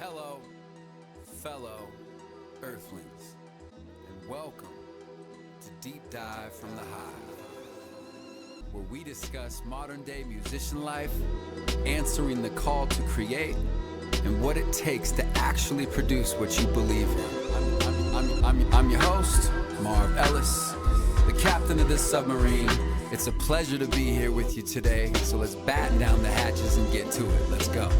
Hello, fellow Earthlings, and welcome to Deep Dive from the Hive, where we discuss modern-day musician life, answering the call to create, and what it takes to actually produce what you believe in. I'm your host, Marv Ellis, the captain of this submarine. It's a pleasure to be here with you today, so let's batten down the hatches and get to it. Let's go.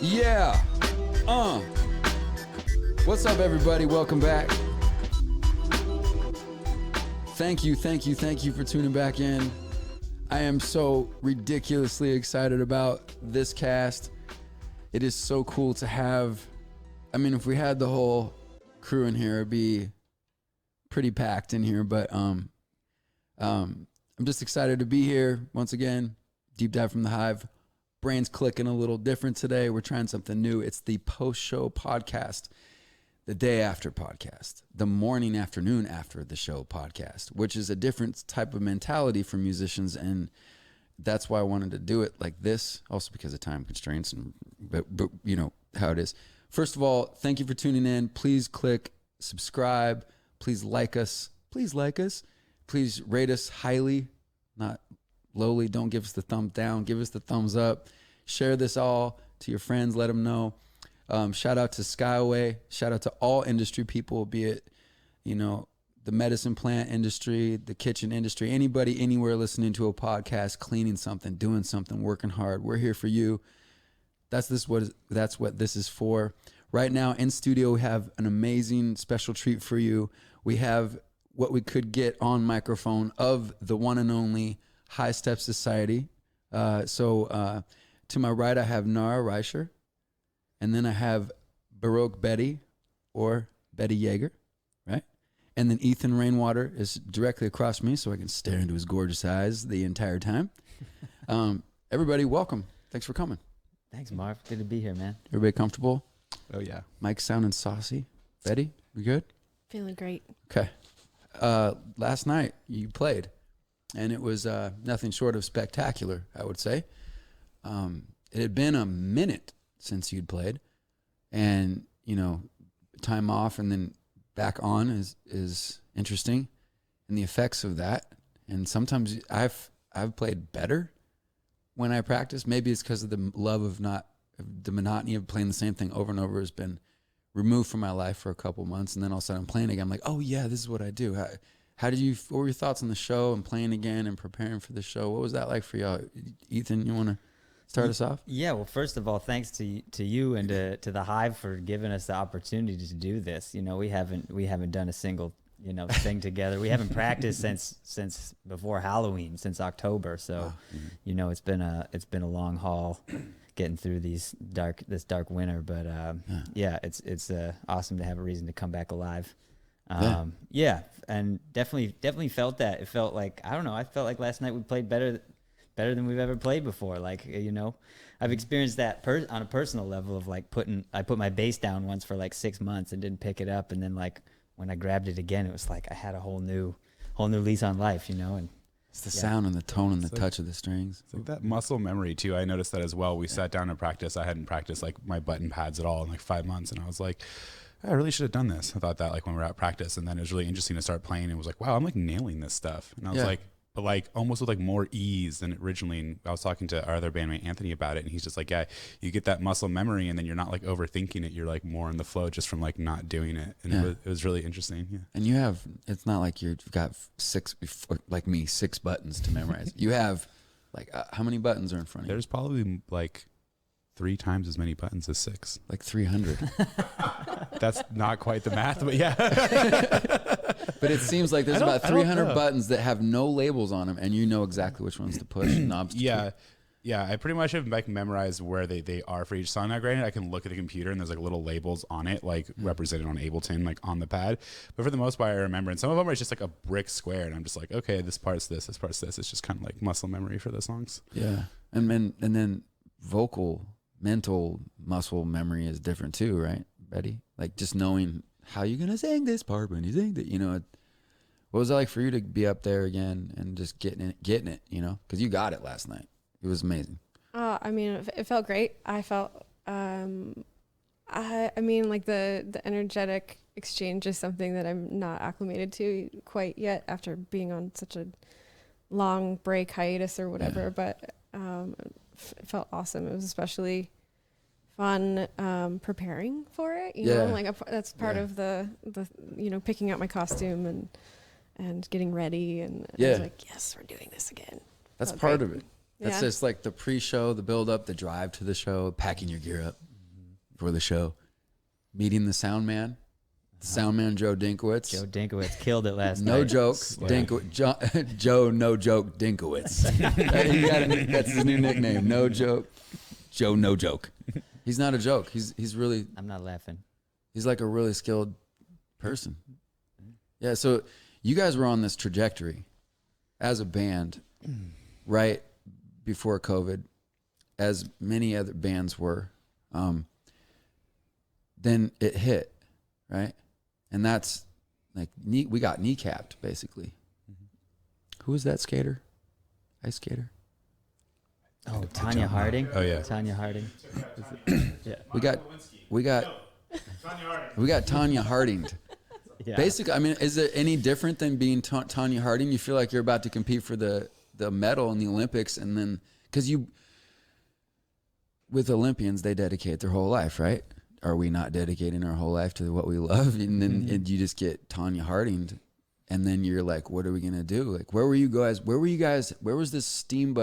Yeah. What's up, everybody? Welcome back. Thank you for tuning back in. I am so ridiculously excited about this cast. It is so cool to have, if we had the whole crew in here, it'd be pretty packed in here, but I'm just excited to be here once again. Deep Dive from the Hive. Brain's clicking a little different today. We're trying something new. It's the post-show podcast, the day after podcast, the morning, afternoon after the show podcast, which is a different type of mentality for musicians, and that's why I wanted to do it like this, also because of time constraints, and but you know how it is. First of all, thank you for tuning in. Please click subscribe. Please like us. Please rate us highly, not lowly. Don't give us the thumb down. Give us the thumbs up. Share this all to your friends. Let them know. Shout out to Skyway. Shout out to all industry people, be it, the medicine plant industry, the kitchen industry, anybody, anywhere listening to a podcast, cleaning something, doing something, working hard. We're here for you. That's what this is for. Right now in studio, we have an amazing special treat for you. We have what we could get on microphone of the one and only High Step Society. So to my right, I have Nara Reicher, and then I have Baroque Betty, or Betty Yeager, right? And then Ethan Rainwater is directly across me, so I can stare into his gorgeous eyes the entire time. Everybody, welcome. Thanks for coming. Thanks, Marv. Good to be here, man. Everybody comfortable? Oh, yeah. Mike sounding saucy. Betty, we good? Feeling great. Okay. Last night, you played. And it was nothing short of spectacular, I would say. It had been a minute since you'd played, and time off and then back on is interesting, and the effects of that. And sometimes I've played better when I practice. Maybe it's because of the love of the monotony of playing the same thing over and over has been removed from my life for a couple months, and then all of a sudden I'm playing again. I'm like, oh yeah, this is what I do. What were your thoughts on the show and playing again and preparing for the show? What was that like for y'all? Ethan, you want to start us off? Yeah, well, first of all, thanks to you and to the Hive for giving us the opportunity to do this. We haven't done a single thing together. We haven't practiced since before Halloween, since October. So, it's been a long haul getting through this dark winter. But it's awesome to have a reason to come back alive. And definitely felt that. It felt like, I don't know, I felt like last night we played better than we've ever played before. Like, I've experienced that on a personal level of like I put my bass down once for like 6 months and didn't pick it up, and then like when I grabbed it again, it was like I had a whole new lease on life, and it's the sound and the tone and the touch of the strings. It's like that muscle memory too. I noticed that as well. We sat down to practice. I hadn't practiced like my button pads at all in like 5 months, and I was like, I really should have done this. I thought that like when we were at practice, and then it was really interesting to start playing. It was like, wow, I'm like nailing this stuff. And I was like, but like almost with like more ease than originally. And I was talking to our other bandmate Anthony about it, and he's just like, yeah, you get that muscle memory, and then you're not like overthinking it. You're like more in the flow just from like not doing it. And it was really interesting. Yeah. And it's not like you've got six buttons to memorize. You have like, how many buttons are in front of you? There's probably like 3 times as many buttons as 6. Like 300. That's not quite the math, but yeah. But it seems like there's about 300 buttons that have no labels on them, and you know exactly which ones to push, knobs to tweak. Yeah, I pretty much have like memorized where they are for each song. Now, granted, I can look at the computer and there's like little labels on it, like represented on Ableton, like on the pad. But for the most part, I remember. And some of them are just like a brick square, and I'm just like, okay, this part's this part's this. It's just kind of like muscle memory for the songs. Yeah, and then vocal, mental muscle memory is different too, right, Betty? Like just knowing how you're gonna sing this part when you sing that. What was it like for you to be up there again and just getting it, you know? Because you got it last night. It was amazing. I mean, it felt great. I felt, I mean, like the energetic exchange is something that I'm not acclimated to quite yet after being on such a long break hiatus or whatever. Yeah. But it felt awesome. It was especially fun preparing for it. You know, like that's part of the picking out my costume and getting ready. And I was like, yes, we're doing this again. That's part of it. That's just like the pre-show, the build-up, the drive to the show, packing your gear up for the show, meeting the sound man, Joe Dinkowitz. Joe Dinkowitz killed it last night. No joke, Joe, no joke, Dinkowitz. That's his new nickname. No joke, Joe, no joke. He's not a joke. He's really. I'm not laughing. He's like a really skilled person. Yeah. So you guys were on this trajectory as a band, right? Before COVID, as many other bands were, then it hit, right? And that's like, we got kneecapped, basically. Who was that skater? Ice skater? Oh, Tanya Harding. Oh, yeah. Tanya Harding. Yeah. We got Tanya Harding. Yeah. Basically, I mean, is it any different than being Tanya Harding? You feel like you're about to compete for the medal in the Olympics, and then because with Olympians, they dedicate their whole life, right? Are we not dedicating our whole life to what we love? And then you just get Tanya Harding, and then you're like, what are we gonna do? Like, where were you guys? Where was this steam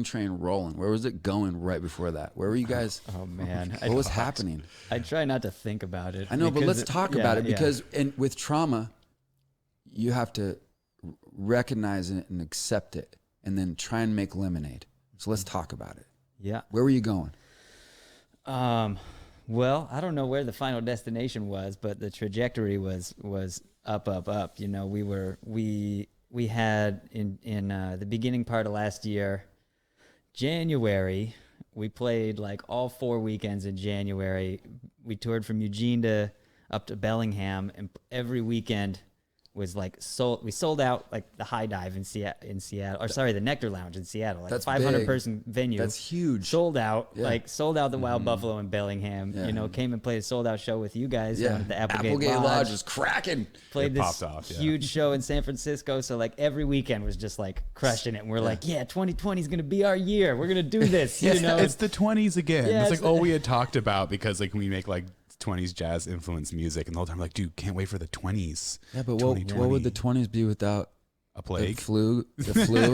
train rolling? Where was it going right before that? Where were you guys? Oh man, what was happening? I try not to think about it. I know, but let's talk about it because with trauma, you have to recognize it and accept it, and then try and make lemonade. So let's talk about it. Yeah. Where were you going? Well, I don't know where the final destination was, but the trajectory was up, up, up. You know, we had in the beginning part of last year, January, we played like all 4 weekends in January. We toured from Eugene up to Bellingham, and every weekend was like we sold out like the High Dive in Seattle, or sorry, the Nectar Lounge in Seattle, like that's 500 person venue. That's huge. Sold out, sold out the Wild Buffalo in Bellingham. You know, came and played a sold out show with you guys down at the Applegate Lodge. Was cracking. Played this huge show in San Francisco. So like every weekend was just like crushing it. And we're like, 2020 is gonna be our year. We're gonna do this. You know, it's the 20s again. It's like all we had talked about, because like we make like 20s jazz influenced music, and the whole time I'm like, dude, can't wait for the 20s. Yeah, but what would the 20s be without a plague, the flu,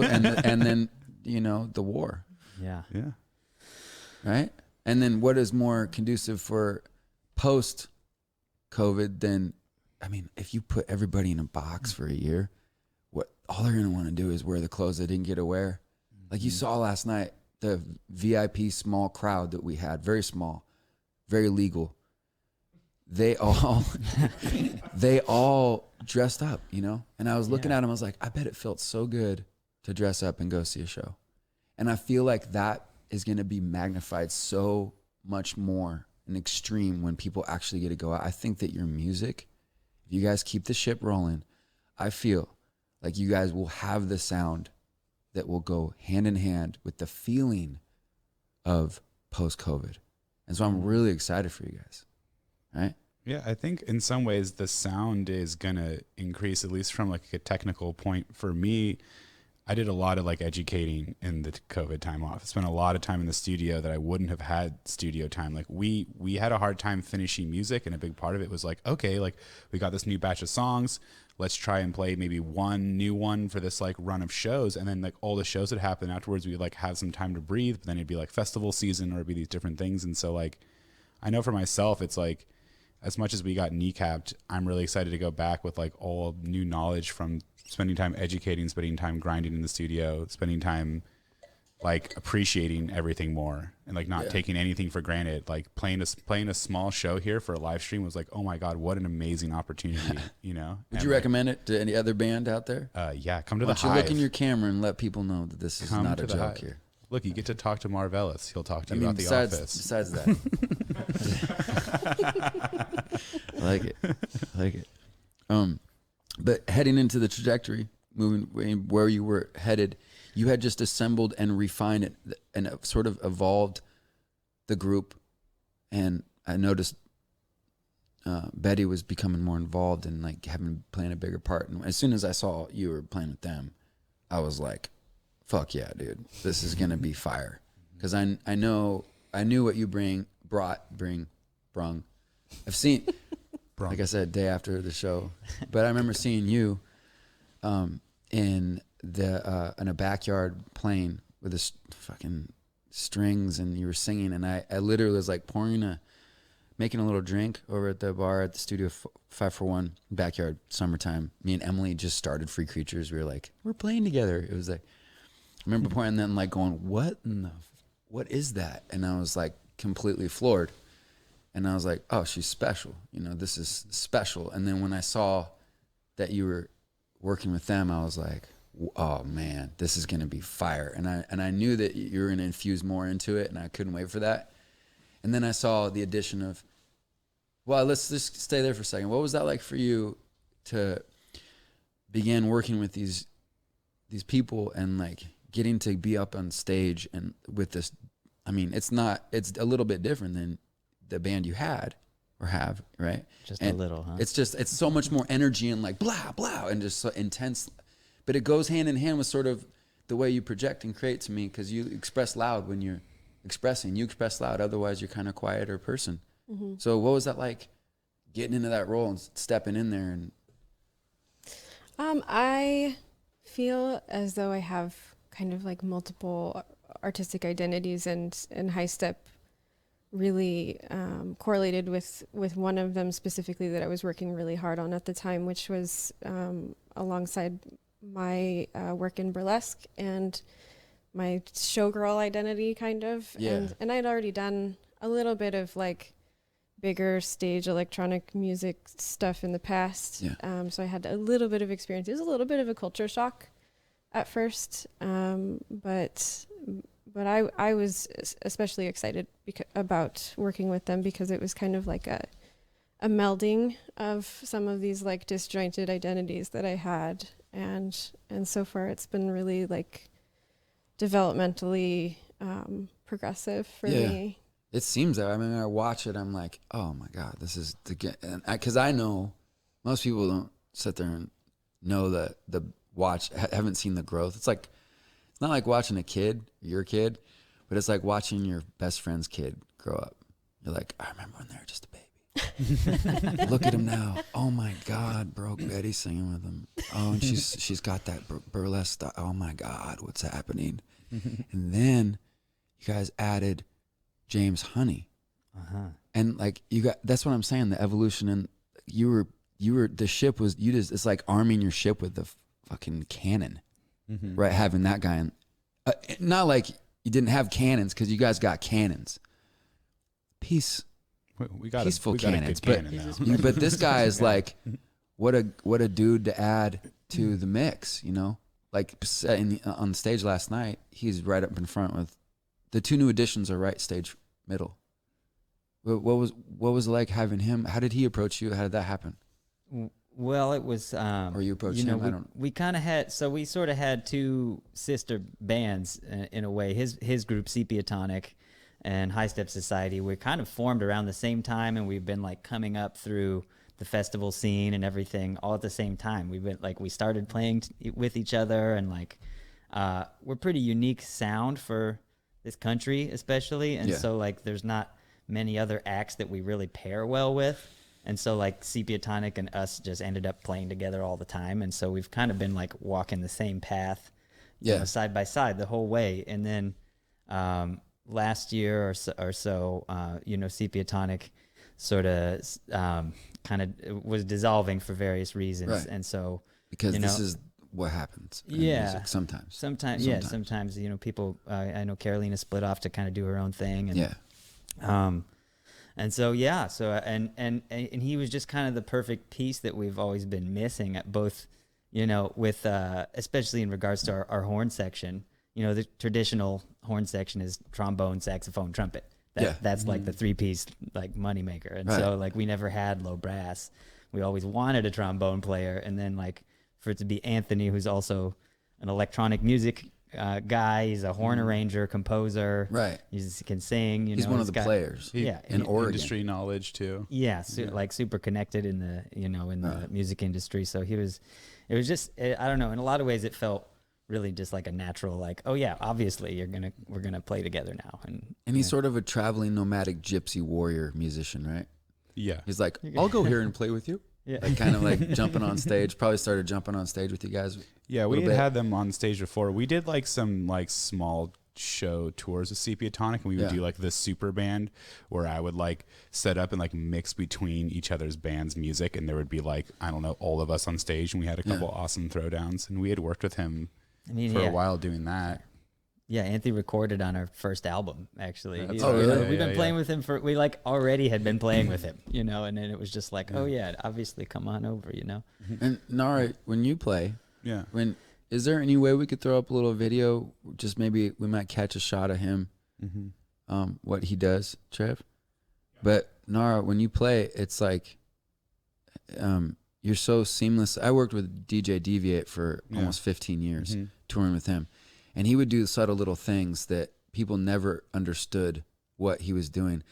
and then the war. Yeah. Right. And then what is more conducive for post COVID than, I mean, if you put everybody in a box for a year, all they're gonna want to do is wear the clothes they didn't get to wear. Like you saw last night, the VIP small crowd that we had, very small, very legal. They all dressed up, you know? And I was looking at them, I was like, I bet it felt so good to dress up and go see a show. And I feel like that is going to be magnified so much more and extreme when people actually get to go out. I think that your music, if you guys keep the ship rolling, I feel like you guys will have the sound that will go hand in hand with the feeling of post-COVID. And so I'm really excited for you guys. Right? Yeah, I think in some ways the sound is gonna increase, at least from like a technical point. For me, I did a lot of like educating in the COVID time off. I spent a lot of time in the studio that I wouldn't have had studio time. Like we had a hard time finishing music, and a big part of it was like, okay, like we got this new batch of songs. Let's try and play maybe one new one for this like run of shows. And then like all the shows that happen afterwards, we like have some time to breathe, but then it'd be like festival season, or it'd be these different things. And so like, I know for myself, it's like, as much as we got kneecapped, I'm really excited to go back with like all new knowledge from spending time educating, spending time grinding in the studio, spending time like appreciating everything more, and like not taking anything for granted. Like playing a small show here for a live stream was like, oh my God, what an amazing opportunity, you know? Would you recommend it to any other band out there? Yeah, come to the Hive. Why don't you look in your camera and let people know that this is not a joke here. Look, you get to talk to Marv Ellis. He'll talk to you about The Office. Besides that. I like it. But heading into the trajectory, moving where you were headed, you had just assembled and refined it and sort of evolved the group. And I noticed Betty was becoming more involved and like playing a bigger part. And as soon as I saw you were playing with them, I was like, fuck yeah, dude, this is gonna be fire. Because I knew what you brung. I've seen, like I said, day after the show, but I remember seeing you in a backyard playing with this fucking strings, and you were singing, and I literally was like making a little drink over at the bar at the studio 541 backyard, summertime. Me and Emily just started Free Creatures. We were like, we're playing together. It was like, I remember pointing then like going, what is that? And I was like completely floored. And I was like, oh, she's special. You know, this is special. And then when I saw that you were working with them, I was like, oh man, this is going to be fire. And I knew that you were going to infuse more into it, and I couldn't wait for that. And then I saw the addition of, well, let's just stay there for a second. What was that like for you to begin working with these people and like getting to be up on stage and with this? I mean, it's a little bit different than the band you had or have, right? Just a little, huh? It's so much more energy and like blah, blah, and just so intense. But it goes hand in hand with sort of the way you project and create to me, because you express loud when you're expressing. You express loud, otherwise you're kind of quieter person. Mm-hmm. So what was that like, getting into that role and stepping in there? And I feel as though I have kind of like multiple artistic identities, and High Step really correlated with one of them specifically that I was working really hard on at the time, which was alongside my work in burlesque and my showgirl identity kind of. Yeah. And I'd already done a little bit of like bigger stage electronic music stuff in the past. Yeah. So I had a little bit of experience. It was a little bit of a culture shock at first. But I was especially excited about working with them, because it was kind of like a melding of some of these like disjointed identities that I had. And so far it's been really like developmentally progressive for me. It seems that. I mean, I watch it, I'm like, oh my God, this is because I know most people don't sit there and know haven't seen the growth. It's like, it's not like watching your kid, but it's like watching your best friend's kid grow up. You're like, I remember when they were just a baby. Look at him now. Oh my God, Broke Betty singing with him. Oh, and she's got that burlesque stuff. Oh my God, what's happening? And then you guys added James Honey. Uh-huh. And like that's what I'm saying, the evolution. And the ship was, it's like arming your ship with the fucking cannon. Mm-hmm. Right, having that guy in, not like you didn't have cannons, because you guys got cannons. Peaceful cannons, but this guy is like, what a dude to add to the mix, you know. Like on the stage last night, he's right up in front with the two new additions are right stage middle. What was it like having him? How did he approach you? How did that happen? Well, it was, or you approached him. We kind of had, so we sort of had two sister bands in a way. His group, Sepia Tonic, and High Step Society, we kind of formed around the same time, and we've been like coming up through the festival scene and everything all at the same time. We started playing with each other, and like we're pretty unique sound for this country, especially, and so like there's not many other acts that we really pair well with. And so like Sepia Tonic and us just ended up playing together all the time. And so we've kind of been like walking the same path, you know, side by side the whole way. And then last year or so, you know, Sepia Tonic sort of kind of was dissolving for various reasons. Right. And so, because this is what happens in music sometimes. Sometimes, you know, people, I know Carolina split off to kind of do her own thing. And, and so, and he was just kind of the perfect piece that we've always been missing at both, you know, with, especially in regards to our horn section. You know, the traditional horn section is trombone, saxophone, trumpet. That's like the three-piece like moneymaker. And so like we never had low brass. we always wanted a trombone player, and then like for it to be Anthony, who's also an electronic music guy. He's a horn arranger, composer. Right. He can sing. He's one of the players. In Oregon. Industry knowledge too. Yeah, like super connected in the the music industry. So it was just I don't know. In a lot of ways, it felt really just like a natural, like, oh yeah, obviously we're gonna play together now. And he's sort of a traveling nomadic gypsy warrior musician, right? Yeah. He's like, I'll go here and play with you. Yeah. Like kind of like jumping on stage. Probably started jumping on stage with you guys. Yeah, we had them on stage before. We did like some like small show tours with Sepia Tonic, and we would do like this super band where I would like set up and like mix between each other's band's music, and there would be like, I don't know, all of us on stage, and we had a couple awesome throwdowns, and we had worked with him for a while doing that. Yeah, Anthony recorded on our first album, actually. Really? We've been playing with him we like already had been playing with him, and then it was just like, oh yeah, obviously come on over, And Nara, when you play, is there any way we could throw up a little video? Just maybe we might catch a shot of him, what he does, Trev. But Nara, when you play, it's like you're so seamless. I worked with DJ Deviate for almost 15 years, touring with him. And he would do subtle little things that people never understood what he was doing.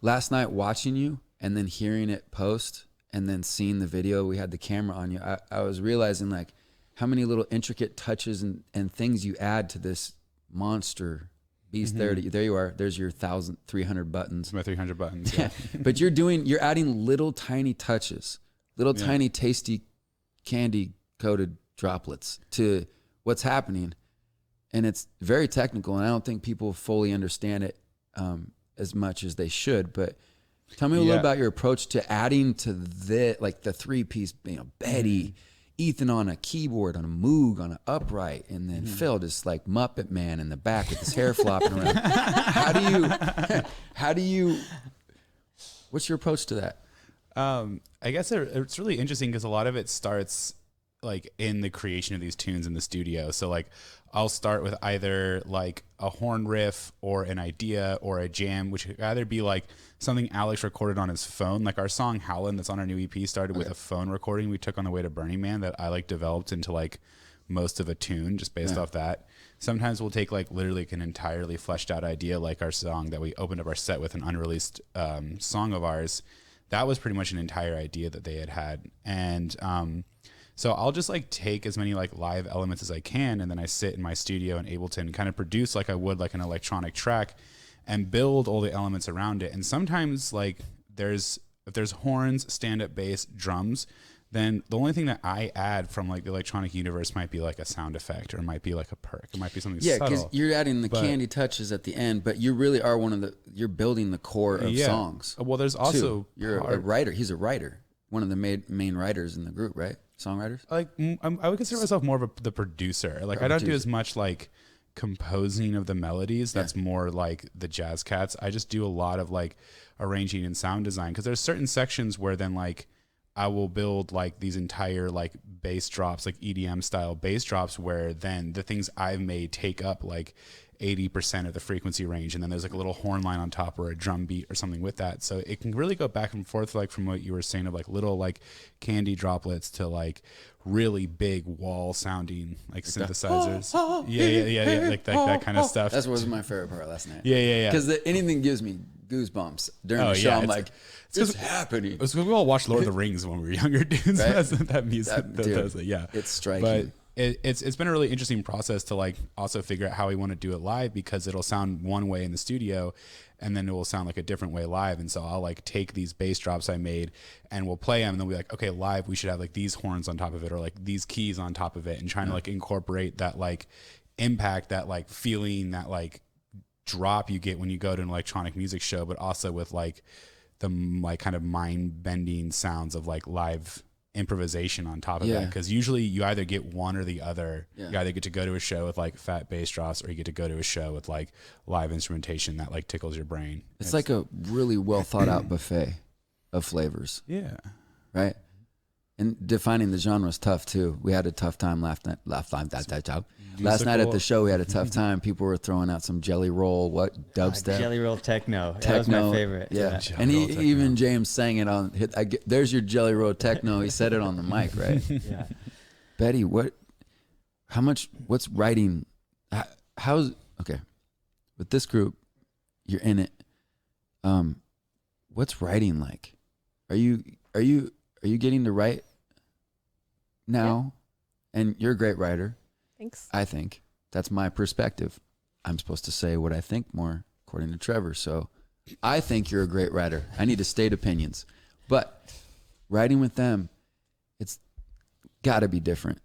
Last night, watching you and then hearing it post and then seeing the video, we had the camera on you. I was realizing like how many little intricate touches and things you add to this monster beast. There you are. There's your 1,300 buttons. My 300 buttons. Yeah. But you're adding little tiny touches, little tiny tasty candy coated droplets to what's happening. And it's very technical, and I don't think people fully understand it as much as they should. But tell me a little about your approach to adding to the three-piece, Betty, Ethan on a keyboard, on a Moog, on an upright, and then Phil just like Muppet Man in the back with his hair flopping around. How do you? What's your approach to that? I guess it's really interesting because a lot of it starts like in the creation of these tunes in the studio. So like I'll start with either like a horn riff or an idea or a jam, which could either be like something Alex recorded on his phone. Like our song Howlin' that's on our new EP started with a phone recording we took on the way to Burning Man that I like developed into like most of a tune just based off that. Sometimes we'll take like literally an entirely fleshed out idea, like our song that we opened up our set with, an unreleased song of ours. That was pretty much an entire idea that they had. And so I'll just like take as many like live elements as I can, and then I sit in my studio in Ableton, kind of produce like I would like an electronic track, and build all the elements around it. And sometimes like if there's horns, stand-up bass, drums, then the only thing that I add from like the electronic universe might be like a sound effect, or it might be like a perk, it might be something subtle. Yeah, because you're adding the candy touches at the end, but you really are you're building the core of songs. Well, there's also you're a writer. He's a writer, one of the main writers in the group, right? Songwriters. Like I would consider myself more of the producer. Like I don't do as much like composing of the melodies. That's more like the jazz cats. I just do a lot of like arranging and sound design, because there's certain sections where then like I will build like these entire like bass drops, like EDM style bass drops, where then the things I've made take up like 80% of the frequency range, and then there's like a little horn line on top or a drum beat or something with that. So it can really go back and forth, like from what you were saying of like little like candy droplets to like really big wall sounding like synthesizers. Yeah, like that kind of stuff. That was my favorite part last night. Yeah. Because anything gives me goosebumps during the show. I'm like, it's happening. It's because we all watched Lord of the Rings when we were younger dudes. Right? that music that does it. Yeah, it's striking. But it's been a really interesting process to like also figure out how we want to do it live, because it'll sound one way in the studio and then it will sound like a different way live. And so I'll like take these bass drops I made and we'll play them, and then we'll be like, okay, live we should have like these horns on top of it, or like these keys on top of it, and trying to like incorporate that like impact, that like feeling, that like drop you get when you go to an electronic music show, but also with like the like kind of mind bending sounds of like live improvisation on top of it. Because usually you either get one or the other. You either get to go to a show with like fat bass drops, or you get to go to a show with like live instrumentation that like tickles your brain. It's like a really well thought out buffet of flavors. Yeah. Right. And defining the genre is tough too. We had a tough time last night. Last night at the show, we had a tough time. People were throwing out some Jelly Roll, dubstep, Jelly Roll techno. That was my favorite. Yeah, and even James sang it on. There's your Jelly Roll techno. He said it on the mic, right? Yeah. Betty, what's writing? How's okay? With this group, you're in it. What's writing like? Are you getting to write now? Yeah. And you're a great writer. Thanks. I think that's my perspective. I'm supposed to say what I think more, according to Trevor. So I think you're a great writer. I need to state opinions, but writing with them, it's got to be different.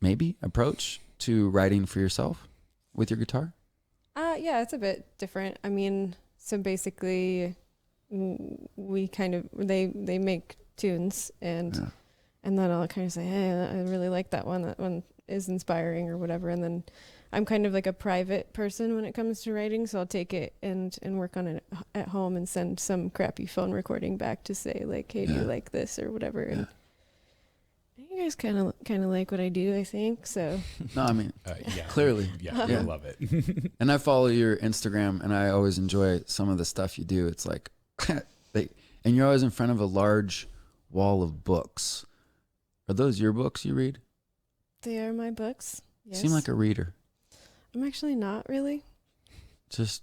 Maybe approach to writing for yourself with your guitar. Yeah, it's a bit different. I mean, so basically, we kind of they make tunes and then I'll kind of say, hey, I really like that one. That one is inspiring or whatever. And then I'm kind of like a private person when it comes to writing, so I'll take it and work on it at home and send some crappy phone recording back to say like, hey, do you like this or whatever. And you guys kind of like what I do, I think. So no, I mean, clearly, I love it. And I follow your Instagram, and I always enjoy some of the stuff you do. It's like, and you're always in front of a large wall of books. Are those your books you read? They are my books. Yes. Seem like a reader. I'm actually not really. Just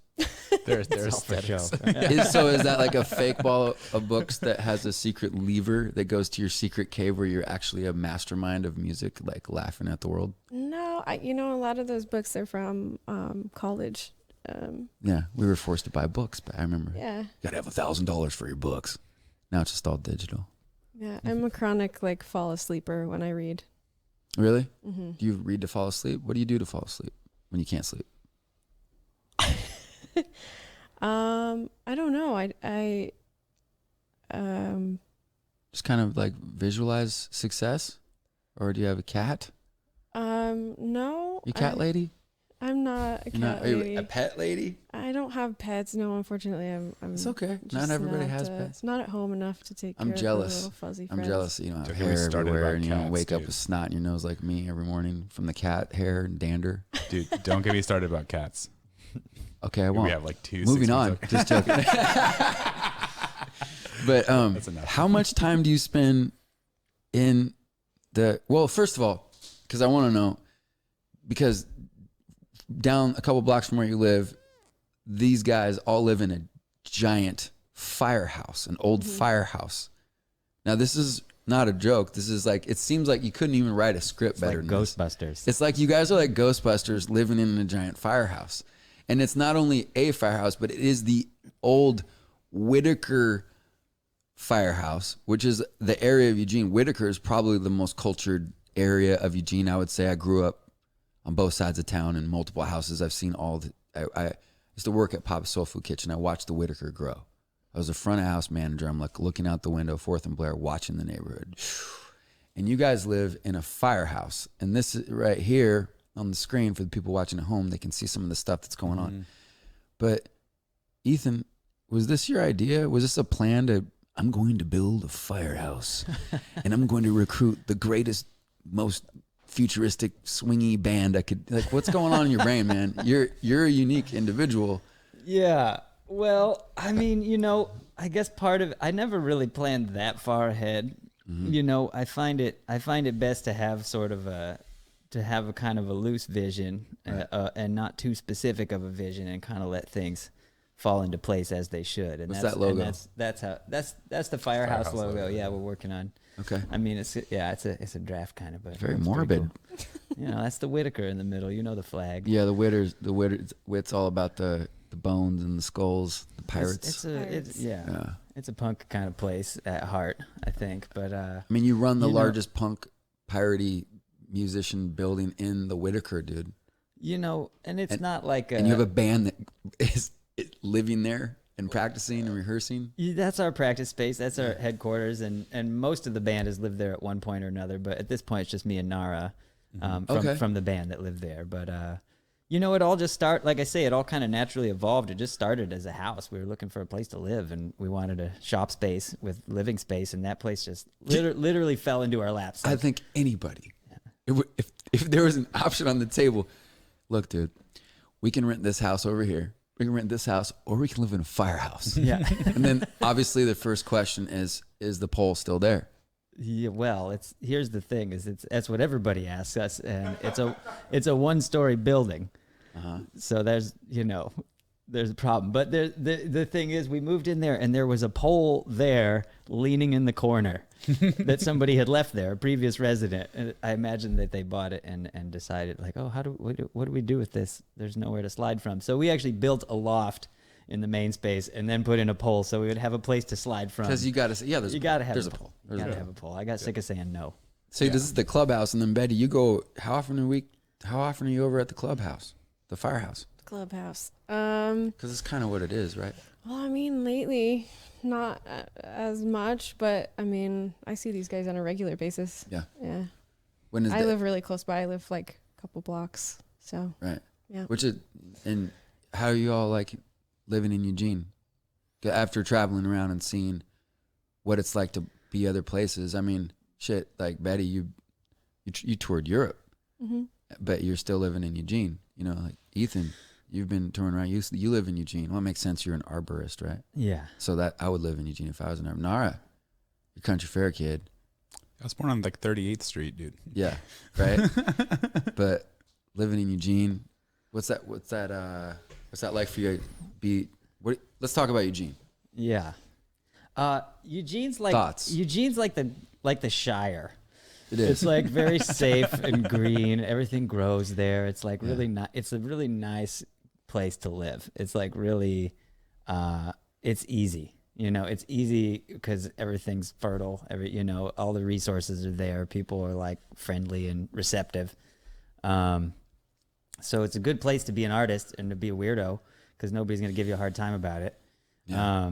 there's for show. Is that like a fake wall of books that has a secret lever that goes to your secret cave where you're actually a mastermind of music, like laughing at the world? No, a lot of those books are from college. Yeah, we were forced to buy books, but I remember. Yeah. You gotta have $1,000 for your books. Now it's just all digital. Yeah, I'm a chronic like fall asleeper when I read. Really? Mm-hmm. Do you read to fall asleep? What do you do to fall asleep when you can't sleep? I don't know. I just kind of like visualize success, or do you have a cat? No. You cat lady? I'm not a cat lady. Are you a pet lady? I don't have pets. No, unfortunately, I'm. It's okay. Not everybody has pets. Not at home enough to take care I'm of jealous. the little fuzzy I'm friends. jealous. You don't have Don't get me hair started everywhere, about and you don't cats, wake up dude. with snot in your nose like me every morning from the cat hair and dander. Dude, don't get me started about cats. Okay, I won't. We have like two. Moving 6 on. months Just joking. But That's enough. how much time do you spend in the? Well, first of all, because I want to know, because down a couple blocks from where you live, these guys all live in a giant firehouse, an old firehouse. Now, this is not a joke. This is like, it seems like you couldn't even write a script It's better like than this. Ghostbusters. It's like you guys are like Ghostbusters living in a giant firehouse. And it's not only a firehouse, but it is the old Whitaker firehouse, which is the area of Eugene. Whitaker is probably the most cultured area of Eugene. I would say I grew up on both sides of town in multiple houses. I've seen I used to work at Papa's Soul Food Kitchen. I watched the Whitaker grow. I was a front of house manager. I'm like looking out the window, 4th and Blair, watching the neighborhood. And you guys live in a firehouse. And this is right here on the screen for the people watching at home. They can see some of the stuff that's going on. But Ethan, was this your idea? Was this a plan to, I'm going to build a firehouse and I'm going to recruit the greatest, most futuristic swingy band I could, like, what's going on in your brain, man? You're a unique individual. Yeah. Well, I mean, I guess part of I never really planned that far ahead. I find it best to have sort of a kind of a loose vision and not too specific of a vision, and kind of let things fall into place as they should. And What's that's that logo? And that's the Firehouse logo. Yeah, we're working on. Okay. I mean, it's a draft kind of, but Very it's pretty morbid. cool. That's the Whitaker in the middle. The flag. Yeah, the Whit's all about the bones and the skulls, the pirates. It's a punk kind of place at heart, I think. But I mean, you run the largest punk piratey musician building in the Whitaker, dude. And it's not like and you have a band that is living there and practicing and rehearsing. That's our practice space. That's our headquarters, and most of the band has lived there at one point or another. But at this point, it's just me and Nara from the band that lived there. But You know, it all just like I say, it all kind of naturally evolved. It just started as a house. We were looking for a place to live, and we wanted a shop space with living space, and that place just literally fell into our laps. I think anybody, if there was an option on the table, look, dude, we can rent this house over here. We can rent this house, or we can live in a firehouse. Yeah. And then obviously the first question is the pole still there? Yeah, well, here's the thing: that's what everybody asks us, and it's a 1-story building. So there's a problem. But the thing is, we moved in there, and there was a pole there leaning in the corner that somebody had left there, a previous resident. And I imagine that they bought it and decided, like, oh, what do we do with this? There's nowhere to slide from. So we actually built a loft in the main space and then put in a pole so we would have a place to slide from. Because you got to say, yeah, there's a pole. You got to have a pole. I got sick of saying no. So this is the clubhouse, and then Betty, you go how often a week? How often are you over at the clubhouse, the firehouse? Clubhouse. Because it's kind of what it is, right? Well, I mean, lately, not as much, but I mean, I see these guys on a regular basis. Yeah. Yeah. When is I live really close by. I live like a couple blocks. So. Right. Yeah. And how are you all like living in Eugene after traveling around and seeing what it's like to be other places? I mean, shit, like Betty, you toured Europe, but you're still living in Eugene. You know, like Ethan, you've been touring around. You live in Eugene. Well, it makes sense. You're an arborist, right? Yeah. So that I would live in Eugene if I was an arborist. Nara, you're country fair kid. I was born on like 38th Street, dude. Yeah, right. But living in Eugene, what's that like for you? Let's talk about Eugene. Yeah. Eugene's like Thoughts. Eugene's like the Shire. It is. It's like very safe and green. Everything grows there. It's like really nice. It's a really nice place to live. It's like really, it's easy. You know, it's easy because everything's fertile. All the resources are there. People are like friendly and receptive. So it's a good place to be an artist and to be a weirdo because nobody's going to give you a hard time about it. Yeah.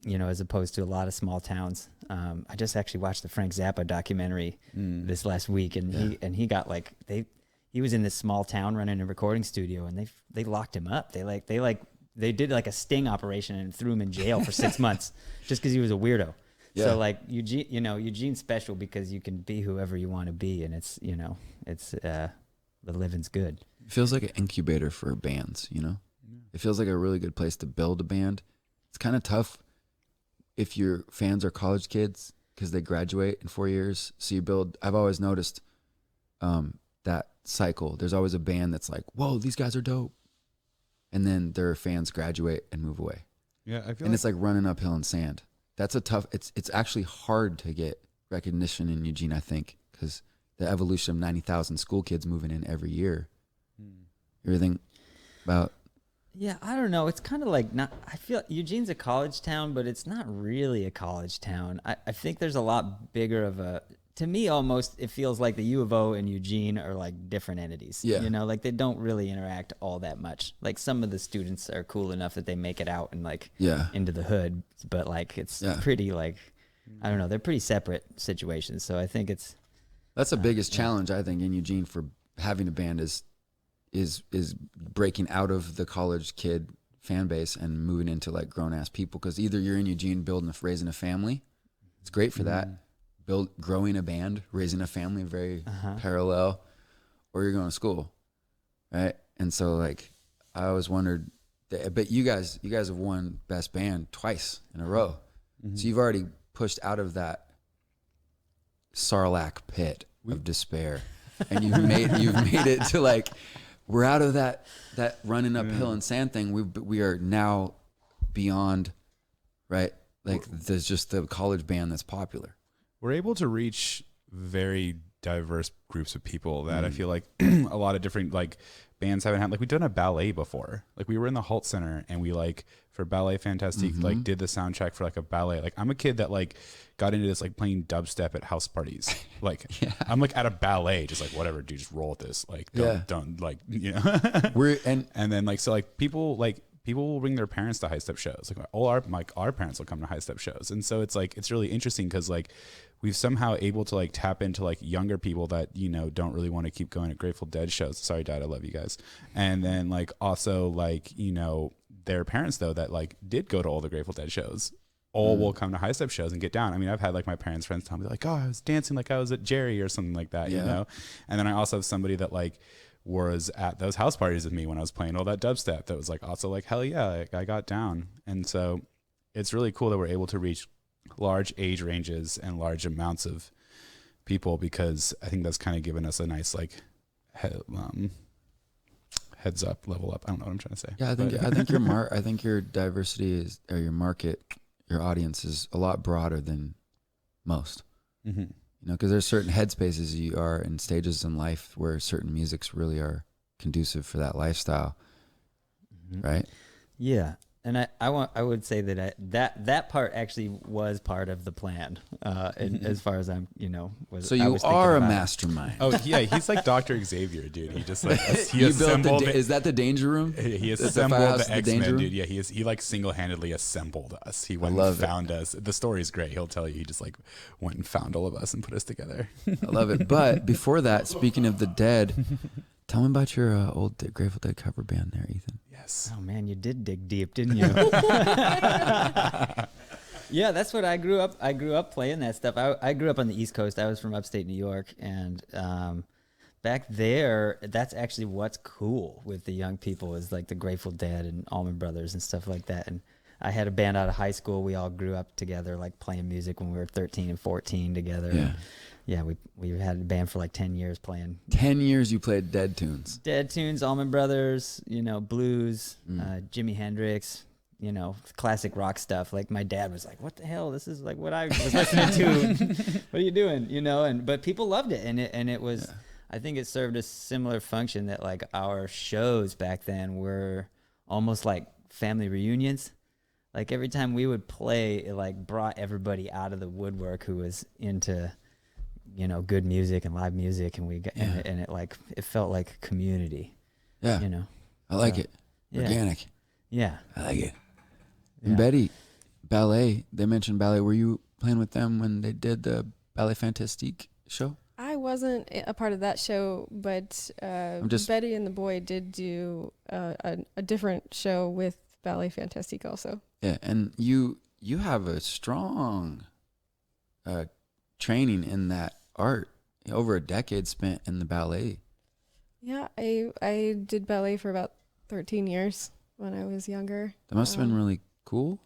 As opposed to a lot of small towns. I just actually watched the Frank Zappa documentary this last week, and he got like he was in this small town running a recording studio, and they locked him up. They did like a sting operation and threw him in jail for 6 months just because he was a weirdo. Yeah. So like Eugene's special because you can be whoever you want to be, and it's the living's good. It feels like an incubator for bands. It feels like a really good place to build a band. It's kind of tough if your fans are college kids because they graduate in 4 years. So you build. I've always noticed that cycle. There's always a band that's like, "Whoa, these guys are dope," and then their fans graduate and move away. Yeah, I feel. And it's like running uphill in sand. That's a tough. It's actually hard to get recognition in Eugene, I think, because the evolution of 90,000 school kids moving in every year. Everything about. Yeah, I don't know. It's kind of like not. I feel Eugene's a college town, but it's not really a college town. I think there's a lot bigger of a. To me, almost it feels like the U of O and Eugene are like different entities. Yeah. Like they don't really interact all that much. Like some of the students are cool enough that they make it out and like into the hood, but like it's pretty like I don't know. They're pretty separate situations. So I think that's the biggest challenge I think in Eugene for having a band is breaking out of the college kid fan base and moving into like grown ass people. Because either you're in Eugene raising a family, it's great for that. Growing a band, raising a family, very parallel, or you're going to school, right? And so like I always wondered, but you guys have won best band twice in a row, so you've already pushed out of that Sarlacc pit of despair, and you've made it to like we're out of that running uphill and sand thing. We are now beyond, right? Like there's just the college band that's popular. We're able to reach very diverse groups of people that I feel like a lot of different like bands haven't had. Like we've done a ballet before. Like we were in the Halt Center and we like for Ballet Fantastique like did the soundtrack for like a ballet. Like I'm a kid that like got into this like playing dubstep at house parties. Like I'm like at a ballet, just like whatever, dude, just roll with this. Like don't like and then like so like people like people will bring their parents to high step shows. Like our parents will come to high step shows. And so it's like, it's really interesting because like we've somehow able to like tap into like younger people that, you know, don't really want to keep going to Grateful Dead shows. Sorry, Dad, I love you guys. And then like also like, you know, their parents though that like did go to all the Grateful Dead shows all will come to high step shows and get down. I mean, I've had like my parents' friends tell me like, oh, I was dancing like I was at Jerry or something like that, you know? And then I also have somebody that like was at those house parties with me when I was playing all that dubstep that was like also like, hell yeah, like, I got down. And so it's really cool that we're able to reach large age ranges and large amounts of people, because I think that's kind of given us a nice like heads up, level up. I don't know what I'm trying to say. Yeah, I think your diversity is, or your market, your audience is a lot broader than most. Mm-hmm. You know, because there's certain headspaces you are in, stages in life where certain musics really are conducive for that lifestyle, right? Yeah. And I would say that that part actually was part of the plan, as far as I'm, you know. So you are a mastermind. Oh yeah, he's like Dr. Xavier, dude. He just like he assembled. Is that the Danger Room? He assembled the X-Men, dude. Yeah, he like single-handedly assembled us. He went and found us. The story's great. He'll tell you. He just like went and found all of us and put us together. I love it. But before that, speaking of the Dead, tell me about your old Grateful Dead cover band there, Ethan. Yes. Oh man, you did dig deep, didn't you? Yeah, that's what I grew up. I grew up playing that stuff. I grew up on the East Coast. I was from upstate New York, and back there, that's actually what's cool with the young people is like the Grateful Dead and Allman Brothers and stuff like that. And I had a band out of high school. We all grew up together, like playing music when we were 13 and 14 together. Yeah. And yeah, we had a band for like 10 years playing. 10 years you played Dead tunes. Dead tunes, Allman Brothers, you know, blues, Jimi Hendrix, you know, classic rock stuff. Like my dad was like, "What the hell? This is like what I was listening to. What are you doing?" You know, but people loved it, and it was. Yeah. I think it served a similar function that like our shows back then were almost like family reunions. Like every time we would play, it like brought everybody out of the woodwork who was into, you know, good music and live music, and we got, and it like it felt like community. Yeah, you know, I like it. Organic. Yeah, I like it. And Betty, ballet. They mentioned ballet. Were you playing with them when they did the Ballet Fantastique show? I wasn't a part of that show, but Betty and the boy did do a different show with Ballet Fantastique also. Yeah, and you have a strong training in that art. Over a decade spent in the ballet. Yeah, I did ballet for about 13 years when I was younger. That must have been really cool.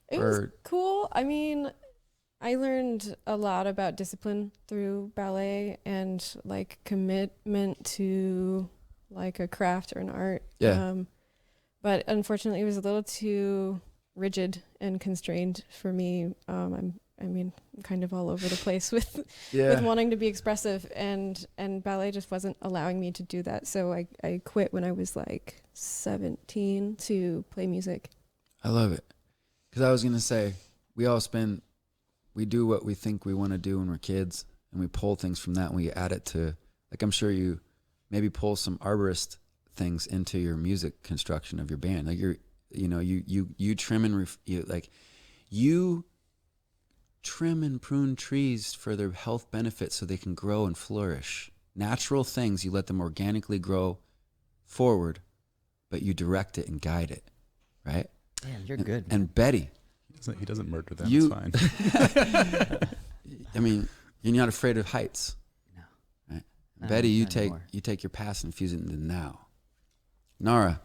It was cool. I mean, I learned a lot about discipline through ballet and like commitment to like a craft or an art. Yeah. But unfortunately, it was a little too rigid and constrained for me. I'm kind of all over the place with wanting to be expressive, and ballet just wasn't allowing me to do that. So I quit when I was like 17 to play music. I love it. Because I was going to say, we do what we think we want to do when we're kids, and we pull things from that and we add it to, like, I'm sure you maybe pull some arborist things into your music construction of your band. Like you trim and you trim and prune trees for their health benefits so they can grow and flourish. Natural things, you let them organically grow forward, but you direct it and guide it, right? Damn, you're good. And Betty. He doesn't murder them, it's fine. I mean, you're not afraid of heights. No. Right? Betty, you take your past and infuse it into now. Nara,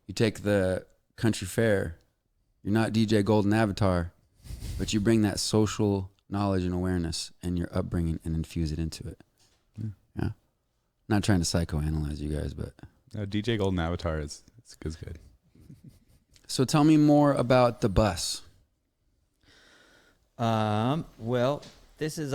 you take the country fair. You're not DJ Golden Avatar, but you bring that social knowledge and awareness and your upbringing and infuse it into it. Yeah. Not trying to psychoanalyze you guys, but no, DJ Golden Avatar is good. So tell me more about the bus. Well, this is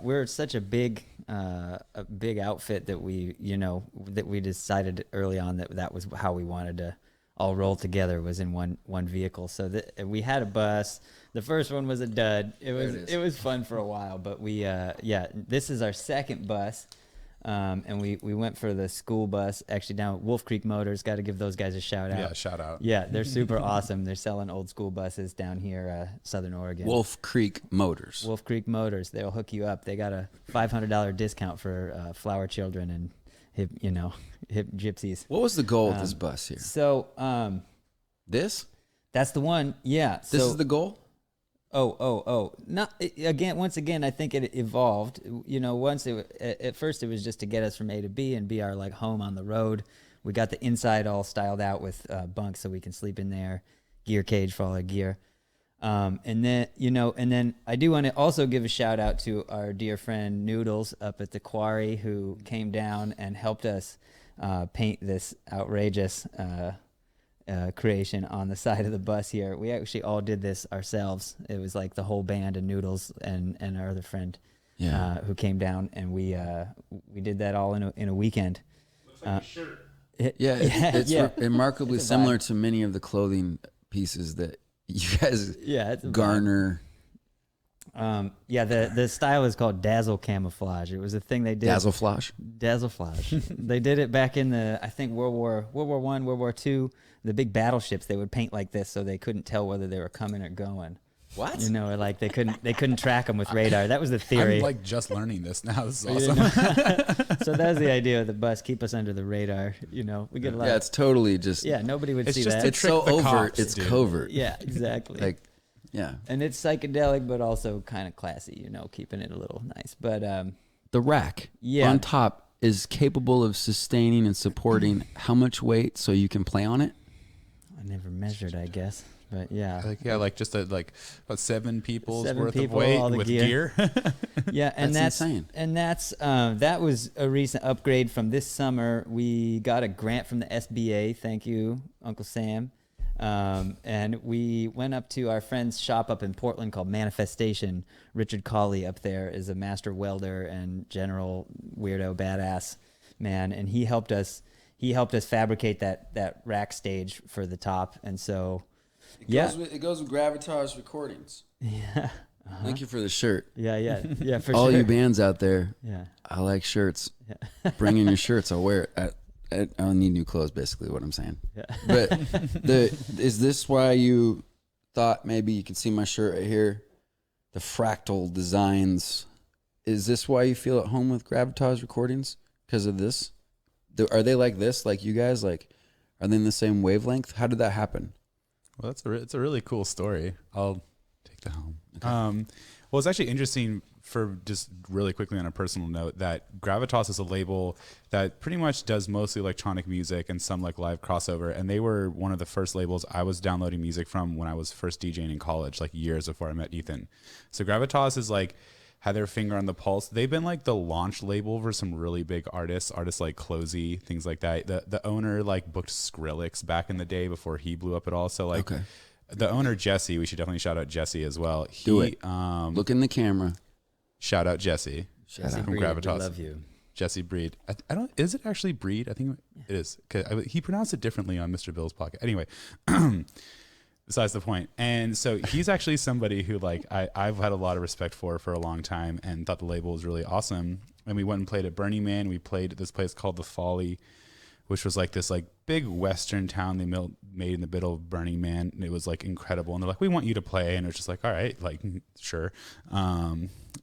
we're such a big outfit that we decided early on that was how we wanted to all roll together, was in one vehicle. So that we had a bus. The first one was a dud. It was fun for a while, but we this is our second bus. And we went for the school bus, actually down at Wolf Creek Motors. Got to give those guys a shout out. Yeah, shout out. Yeah, they're super awesome. They're selling old school buses down here, Southern Oregon. Wolf Creek Motors. Wolf Creek Motors. They'll hook you up. They got a $500 discount for flower children and hip gypsies. What was the goal of this bus here? So This? that's the one. Yeah. This is the goal? Once again, I think it evolved. At first it was just to get us from A to B and be our like home on the road. We got the inside all styled out with bunks so we can sleep in there, gear cage for all our gear. And then I do want to also give a shout out to our dear friend Noodles up at the quarry who came down and helped us paint this outrageous creation on the side of the bus here. We actually all did this ourselves. It was like the whole band and Noodles and our other friend who came down, and we did that all in a weekend. Looks like a shirt. It's remarkably similar to many of the clothing pieces that you guys garner. The style is called Dazzle Camouflage. It was a thing they did. Dazzle Flash? Dazzle Flash. They did it back in I think World War I, World War II. The big battleships, they would paint like this so they couldn't tell whether they were coming or going. What? Or like they couldn't track them with radar. That was the theory. I'm like just learning this now. This is awesome. So that was the idea of the bus. Keep us under the radar. We get a lot. Yeah, it's totally just. Yeah, nobody would see just that. It's so overt. Cops, it's dude. covert. Yeah, exactly. Yeah. And it's psychedelic, but also kind of classy. Keeping it a little nice. But the rack on top is capable of sustaining and supporting how much weight so you can play on it? I never measured, I guess. But yeah. Just about 7 people's worth people, of weight all the with gear. Yeah, and that's insane. And that was a recent upgrade from this summer. We got a grant from the SBA. Thank you, Uncle Sam. And we went up to our friend's shop up in Portland called Manifestation. Richard Colley up there is a master welder and general weirdo badass man, and he helped us fabricate that rack stage for the top. And so it goes with Gravitas Recordings. Yeah. Thank you for the shirt. Yeah, for all sure. you bands out there. Yeah, I like shirts. Yeah. Bring in your shirts. I'll wear it. I don't need new clothes, basically what I'm saying. Yeah. But is this why you thought maybe you can see my shirt right here? The fractal designs. Is this why you feel at home with Gravitas Recordings? Because of this? Are they like this, like you guys? Like, are they in the same wavelength? How did that happen? Well, it's a really cool story. I'll take the helm. Okay. Well, it's actually interesting for just really quickly on a personal note that Gravitas is a label that pretty much does mostly electronic music and some like live crossover. And they were one of the first labels I was downloading music from when I was first DJing in college, like years before I met Ethan. So Gravitas is like, had their finger on the pulse. They've been like the launch label for some really big artists like Closey, things like that. The owner like booked Skrillex back in the day before he blew up at all. So like the owner, Jesse, we should definitely shout out Jesse as well. Do it. Look in the camera. Shout out Jesse. Jesse from Breed, Gravitas. we love you. Jesse Breed. I don't. Is it actually Breed? I think it is. 'Cause he pronounced it differently on Mr. Bill's podcast. Anyway, besides the point. And so he's actually somebody who like I've had a lot of respect for a long time and thought the label was really awesome. And we went and played at Burning Man. We played at this place called The Folly, which was like this like big Western town they made in the middle of Burning Man. And it was like incredible. And they're like, we want you to play. And it was just like, all right, like sure.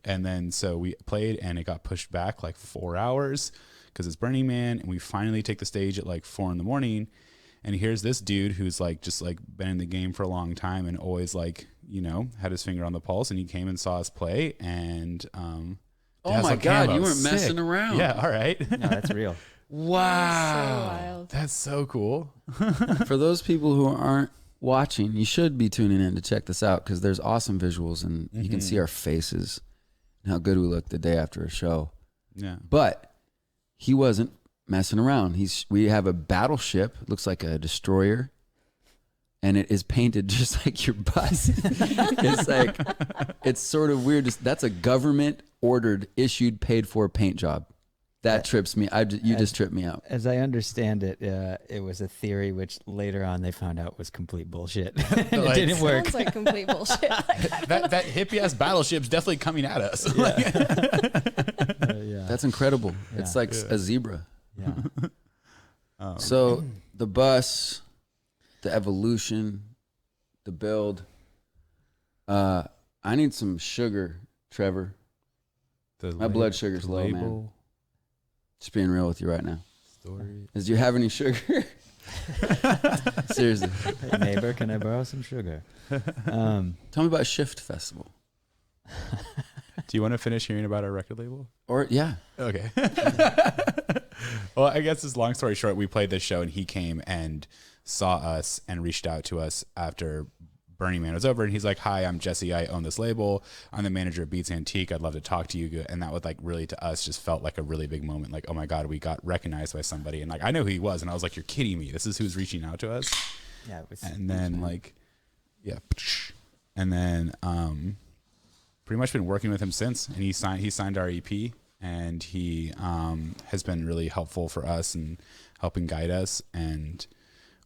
And then so we played and it got pushed back like 4 hours because it's Burning Man. And we finally take the stage at like 4 a.m. And here's this dude who's like just like been in the game for a long time and always like, had his finger on the pulse. And he came and saw us play. And oh my God, you weren't messing around. Yeah, all right. No, that's real. Wow. So wild. That's so cool. For those people who aren't watching, you should be tuning in to check this out because there's awesome visuals and you can see our faces and how good we look the day after a show. Yeah. But he wasn't messing around. We have a battleship, it looks like a destroyer, and it is painted just like your bus. It's like, it's sort of weird. That's a government ordered, issued, paid for paint job. That trips me. You just tripped me out. As I understand it, it was a theory which later on they found out was complete bullshit. It didn't work. Sounds like complete bullshit. that hippie ass battleship's definitely coming at us. Yeah. Yeah. That's incredible. It's like Yeah. a zebra. Yeah. So the bus, the evolution, the build. I need some sugar, Trevor. My blood sugar's low, man. Just being real with you right now. Story. Do you have any sugar? Seriously. Hey, neighbor, can I borrow some sugar? Tell me about Shift Festival. Do you want to finish hearing about our record label? Or, yeah. Okay. Well, I guess this long story short, we played this show and he came and saw us and reached out to us after Burning Man was over, and he's like, "Hi, I'm Jesse. I own this label. I'm the manager of Beats Antique. I'd love to talk to you." And that would like really to us just felt like a really big moment. Like, oh my God, we got recognized by somebody. And like, I know who he was, and I was like, "You're kidding me. This is who's reaching out to us." Yeah. It was, And then like, yeah. And then pretty much been working with him since, and he signed our EP, and he has been really helpful for us and helping guide us, and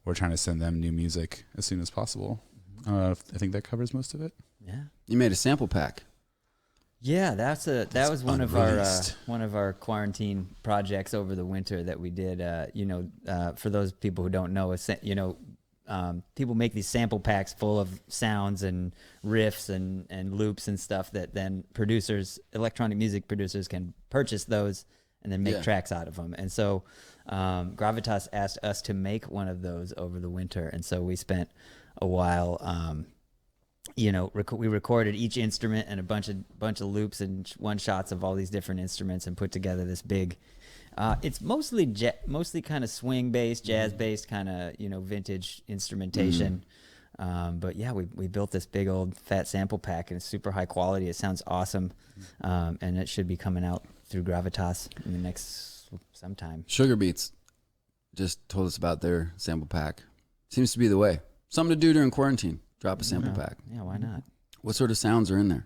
we're trying to send them new music as soon as possible. I think that covers most of it. yeah. You made a sample pack. Yeah, that was one unreleased. of our quarantine projects over the winter that we did. For those people who don't know, people make these sample packs full of sounds and riffs and loops and stuff that then electronic music producers can purchase those and then make tracks out of them. And so Gravitas asked us to make one of those over the winter, and so we spent a while we recorded each instrument and a bunch of loops and one shots of all these different instruments and put together this big it's mostly kind of swing based, jazz based, kind of vintage instrumentation. But yeah, we built this big old fat sample pack, and it's super high quality. It sounds awesome. And it should be coming out through Gravitas in the next sometime. Sugar Beats just told us about their sample pack. Seems to be the way. Something to do during quarantine. Drop a sample pack. Yeah, why not? What sort of sounds are in there?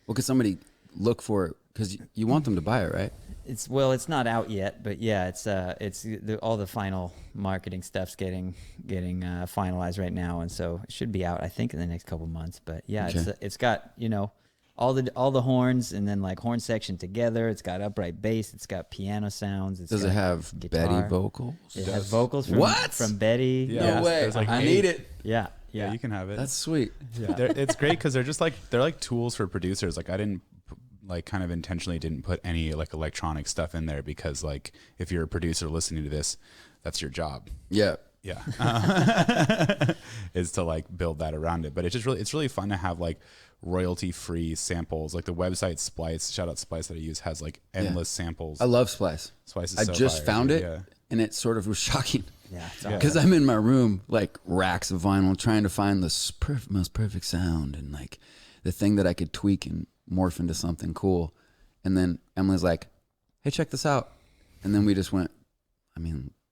What could somebody look for? Because you want them to buy it, right? It's not out yet, but yeah, all the final marketing stuff's getting finalized right now, and so it should be out, I think, in the next couple months. But yeah, Okay. it's got all the horns and then like horn section together. It's got upright bass. It's got piano sounds. Does it have guitar. Betty vocals? It has vocals from What? from Betty. Yeah. No way. There's like I 8. need it. Yeah. Yeah, you can have it. That's sweet. It's great because they're like tools for producers. Like I didn't kind of intentionally didn't put any like electronic stuff in there because like if you're a producer listening to this, that's your job. Yeah. Yeah, is to like build that around it. But it's really fun to have like royalty free samples. Like the website Splice, shout out Splice that I use, has like endless samples. I love Splice. Splice is I so just fire, found dude. it, and it sort of was shocking. Yeah. It's Yeah. awesome. Because I'm in my room, like racks of vinyl, trying to find the most perfect sound and like the thing that I could tweak and morph into something cool. And then Emily's like, "Hey, check this out." And then we just went,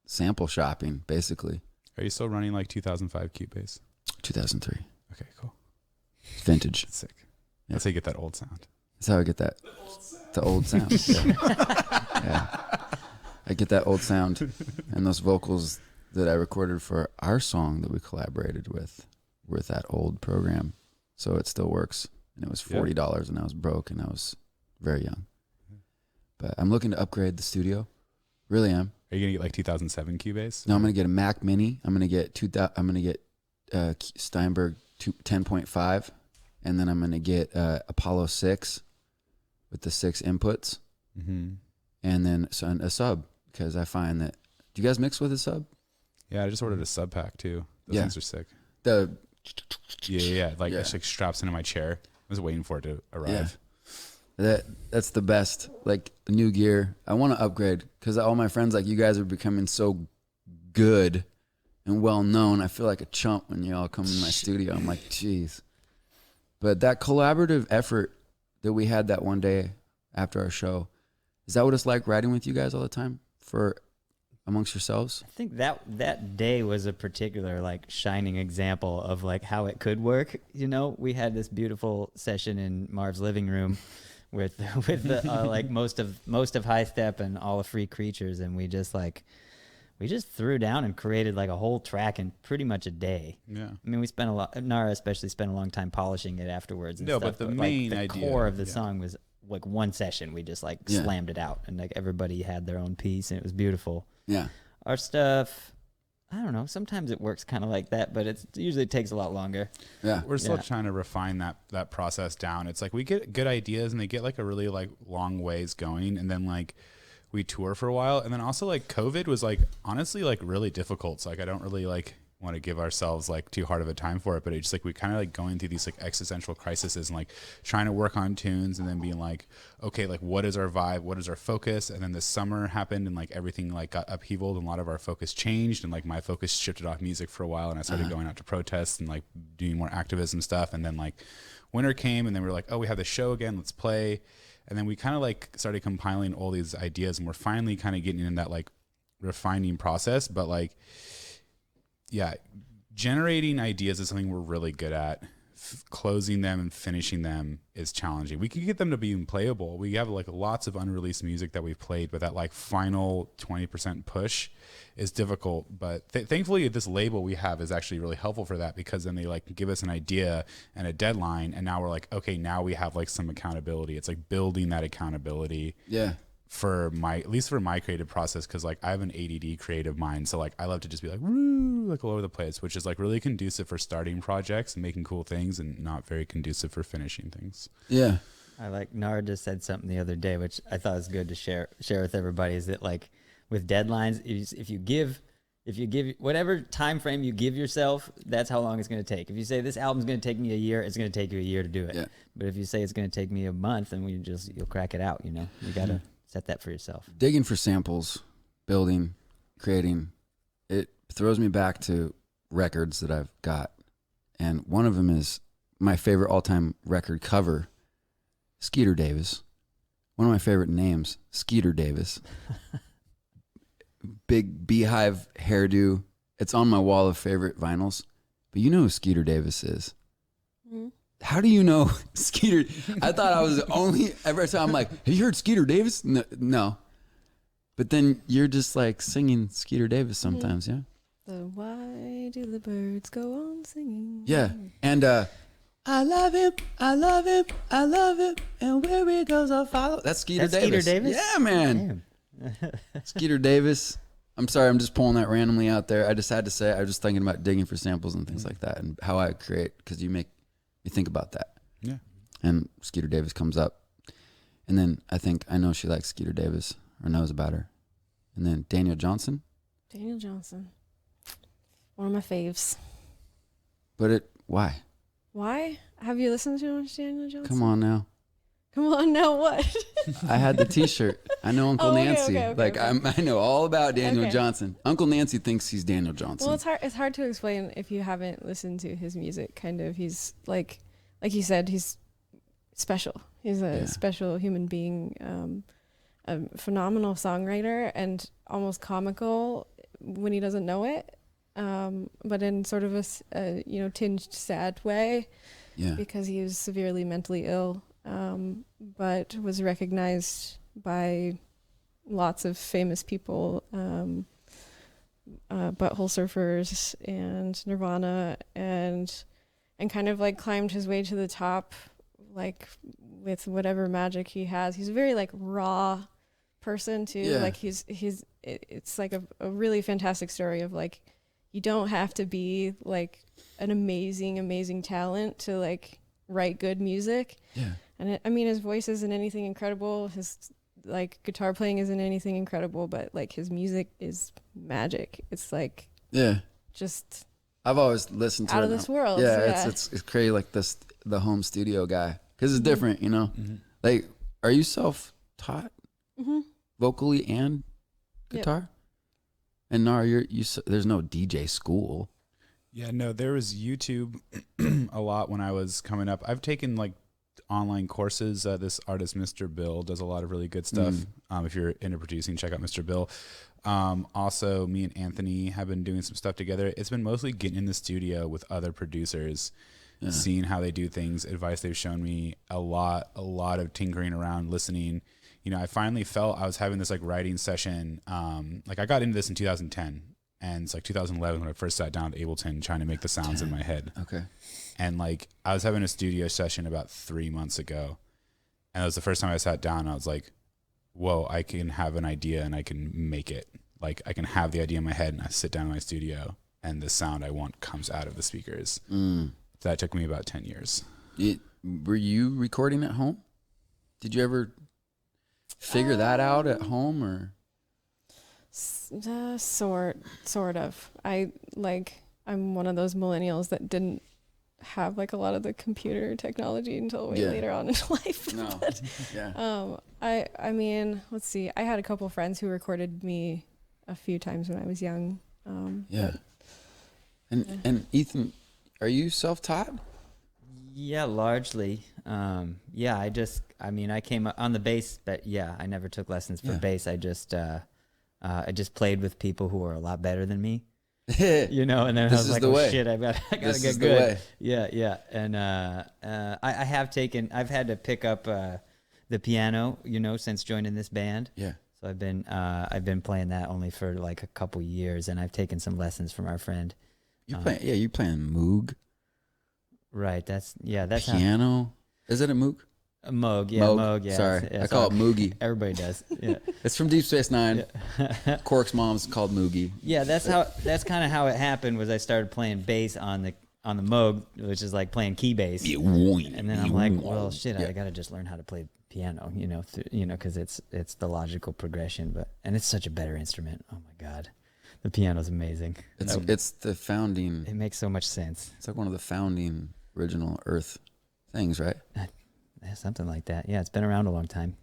sample shopping, basically. Are you still running like 2005 Cubase? 2003. Okay, cool. Vintage. That's sick. Yeah. That's how you get that old sound. That's how I get that. The old sound. Yeah. I get that old sound and those vocals that I recorded for our song that we collaborated with that old program. So it still works. And it was $40 and I was broke and I was very young. But I'm looking to upgrade the studio. Really am. Are you gonna get like 2007 Cubase? No, I'm gonna get a Mac Mini. I'm gonna get Steinberg 10.5, and then I'm gonna get Apollo 6 with the 6 inputs, Mm-hmm. and then a sub because I find that. Do you guys mix with a sub? Yeah, I just ordered a sub pack too. Those Yeah. things are sick. The Yeah. Like Yeah. it like straps into my chair. I was waiting for it to arrive. that's the best. Like the new gear, I want to upgrade because all my friends like you guys are becoming so good and well known. I feel like a chump when you all come in my studio. I'm like, geez. But that collaborative effort that we had that one day after our show, is that what it's like writing with you guys all the time for amongst yourselves? I think that day was a particular like shining example of like how it could work. We had this beautiful session in Marv's living room with the like most of High Step and all the Free Creatures, and we just threw down and created like a whole track in pretty much a day. Yeah. I mean, we spent Nara especially spent a long time polishing it afterwards. And No, stuff, but the like, main the idea, core of the yeah. song like one session. We just like Yeah. slammed it out, and like everybody had their own piece, and it was beautiful. Yeah. Our stuff, I don't know. Sometimes it works kind of like that, but it usually takes a lot longer. Yeah. We're still Yeah. trying to refine that process down. It's like we get good ideas and they get like a really like long ways going, and then like we tour for a while, and then also like COVID was like honestly like really difficult. So like I don't really like want to give ourselves like too hard of a time for it, but it's just like we kind of like going through these like existential crises and like trying to work on tunes and then being like, okay, like what is our vibe, what is our focus? And then this summer happened and like everything like got upheavaled and a lot of our focus changed, and like my focus shifted off music for a while, and I started going out to protests and like doing more activism stuff. And then like winter came, and then we were like, oh, we have the show again, let's play. And then we kind of like started compiling all these ideas, and we're finally kind of getting in that like refining process. But like, yeah, generating ideas is something we're really good at. Closing them and finishing them is challenging. We can get them to be playable. We have like lots of unreleased music that we've played, but that like final 20% push is difficult. But thankfully this label we have is actually really helpful for that, because then they like give us an idea and a deadline, and now we're like, okay, now we have like some accountability. It's like building that accountability. Yeah. For at least for my creative process, because like I have an ADD creative mind, so like I love to just be like woo, like all over the place, which is like really conducive for starting projects and making cool things, and not very conducive for finishing things. Yeah. I like Nara just said something the other day, which I thought was good to share with everybody. Is that like with deadlines, if you give whatever time frame you give yourself, that's how long it's going to take. If you say this album's going to take me a year, it's going to take you a year to do it. Yeah. But if you say it's going to take me a month, then you'll crack it out. You know, you got to set that for yourself. Digging for samples, building, creating, it throws me back to records that I've got. And one of them is my favorite all-time record cover, Skeeter Davis. One of my favorite names, Skeeter Davis. Big beehive hairdo. It's on my wall of favorite vinyls. But you know who Skeeter Davis is. Mm-hmm. How do you know Skeeter? I thought I was the only, every time I'm like, have you heard Skeeter Davis? No. But then you're just like singing Skeeter Davis sometimes, yeah? The why do the birds go on singing? Yeah. And I love him, I love him, I love him, and where he goes I'll follow. That's Skeeter That's Davis. Skeeter Davis? Yeah, man. Skeeter Davis. I'm sorry, I'm just pulling that randomly out there. I just had to say, I was just thinking about digging for samples and things like that, and how I create, because you think about that. Yeah. And Skeeter Davis comes up. And then I think I know she likes Skeeter Davis, or knows about her. And then Daniel Johnson. Daniel Johnson. One of my faves. But why? Why? Have you listened to much Daniel Johnson? Come on now. Come on now, what? I had the T-shirt. I know Uncle Oh, okay, Nancy. okay. I know all about Daniel Okay. Johnson. Uncle Nancy thinks he's Daniel Johnson. Well, it's hard to explain if you haven't listened to his music. Kind of, he's like you said, he's special. He's a special human being, a phenomenal songwriter, and almost comical when he doesn't know it, but in sort of a tinged sad way, because he was severely mentally ill, but was recognized by lots of famous people, Butthole Surfers and Nirvana, and kind of like climbed his way to the top, like with whatever magic he has. He's a very like raw person too. Yeah. Like it's like a really fantastic story of like, you don't have to be like an amazing talent to like write good music. Yeah. And his voice isn't anything incredible. His like guitar playing isn't anything incredible, but like his music is magic. It's like just I've always listened to out it of now. this world. Yeah, it's crazy, like the home studio guy, because it's different, you know. Mm-hmm. Like, are you self-taught Mm-hmm. vocally and guitar? And Nara, there's no DJ school. Yeah, no, there was YouTube a lot when I was coming up. I've taken like online courses. This artist, Mr. Bill, does a lot of really good stuff. If you're into producing, check out Mr. Bill. Also, me and Anthony have been doing some stuff together. It's been mostly getting in the studio with other producers, seeing how they do things, advice they've shown me, a lot of tinkering around, listening. You know, I finally felt I was having this like writing session. Like I got into this in 2010, and it's like 2011 when I first sat down at Ableton trying to make the sounds in my head. Okay. And like I was having a studio session about 3 months ago, And it was the first time I sat down and I was like, whoa, I can have an idea and I can make it. Like I can have the idea in my head and I sit down in my studio and the sound I want comes out of the speakers. That took me about 10 years. Were you recording at home? Did you ever figure that out at home or? Sort of. I'm one of those millennials that didn't have like a lot of the computer technology until way later on in life. No. But, Yeah. I mean, let's see. I had a couple friends who recorded me a few times when I was young. Yeah. And Ethan, are you self-taught? Yeah, largely. I came up on the bass, but yeah, I never took lessons for bass. I just played with people who were a lot better than me. And then I was like, oh shit, I gotta get good. Yeah. And I've had to pick up the piano, since joining this band. Yeah. So I've been playing that only for like a couple years, and I've taken some lessons from our friend. You're playing Moog. Right. That's piano. Is it a Moog? A Moog, yeah, Moog, yeah. Sorry, I call it Moogie. Everybody does. Yeah. It's from Deep Space Nine. Yeah. Cork's mom's called Moogie. Yeah, that's kind of how it happened. Was I started playing bass on the Moog, which is like playing key bass, and then I'm like, well, shit, I gotta just learn how to play piano, because it's the logical progression. And it's such a better instrument. Oh my god, the piano's amazing. It's the founding. It makes so much sense. It's like one of the founding original Earth things, right? Yeah, something like that. Yeah, it's been around a long time.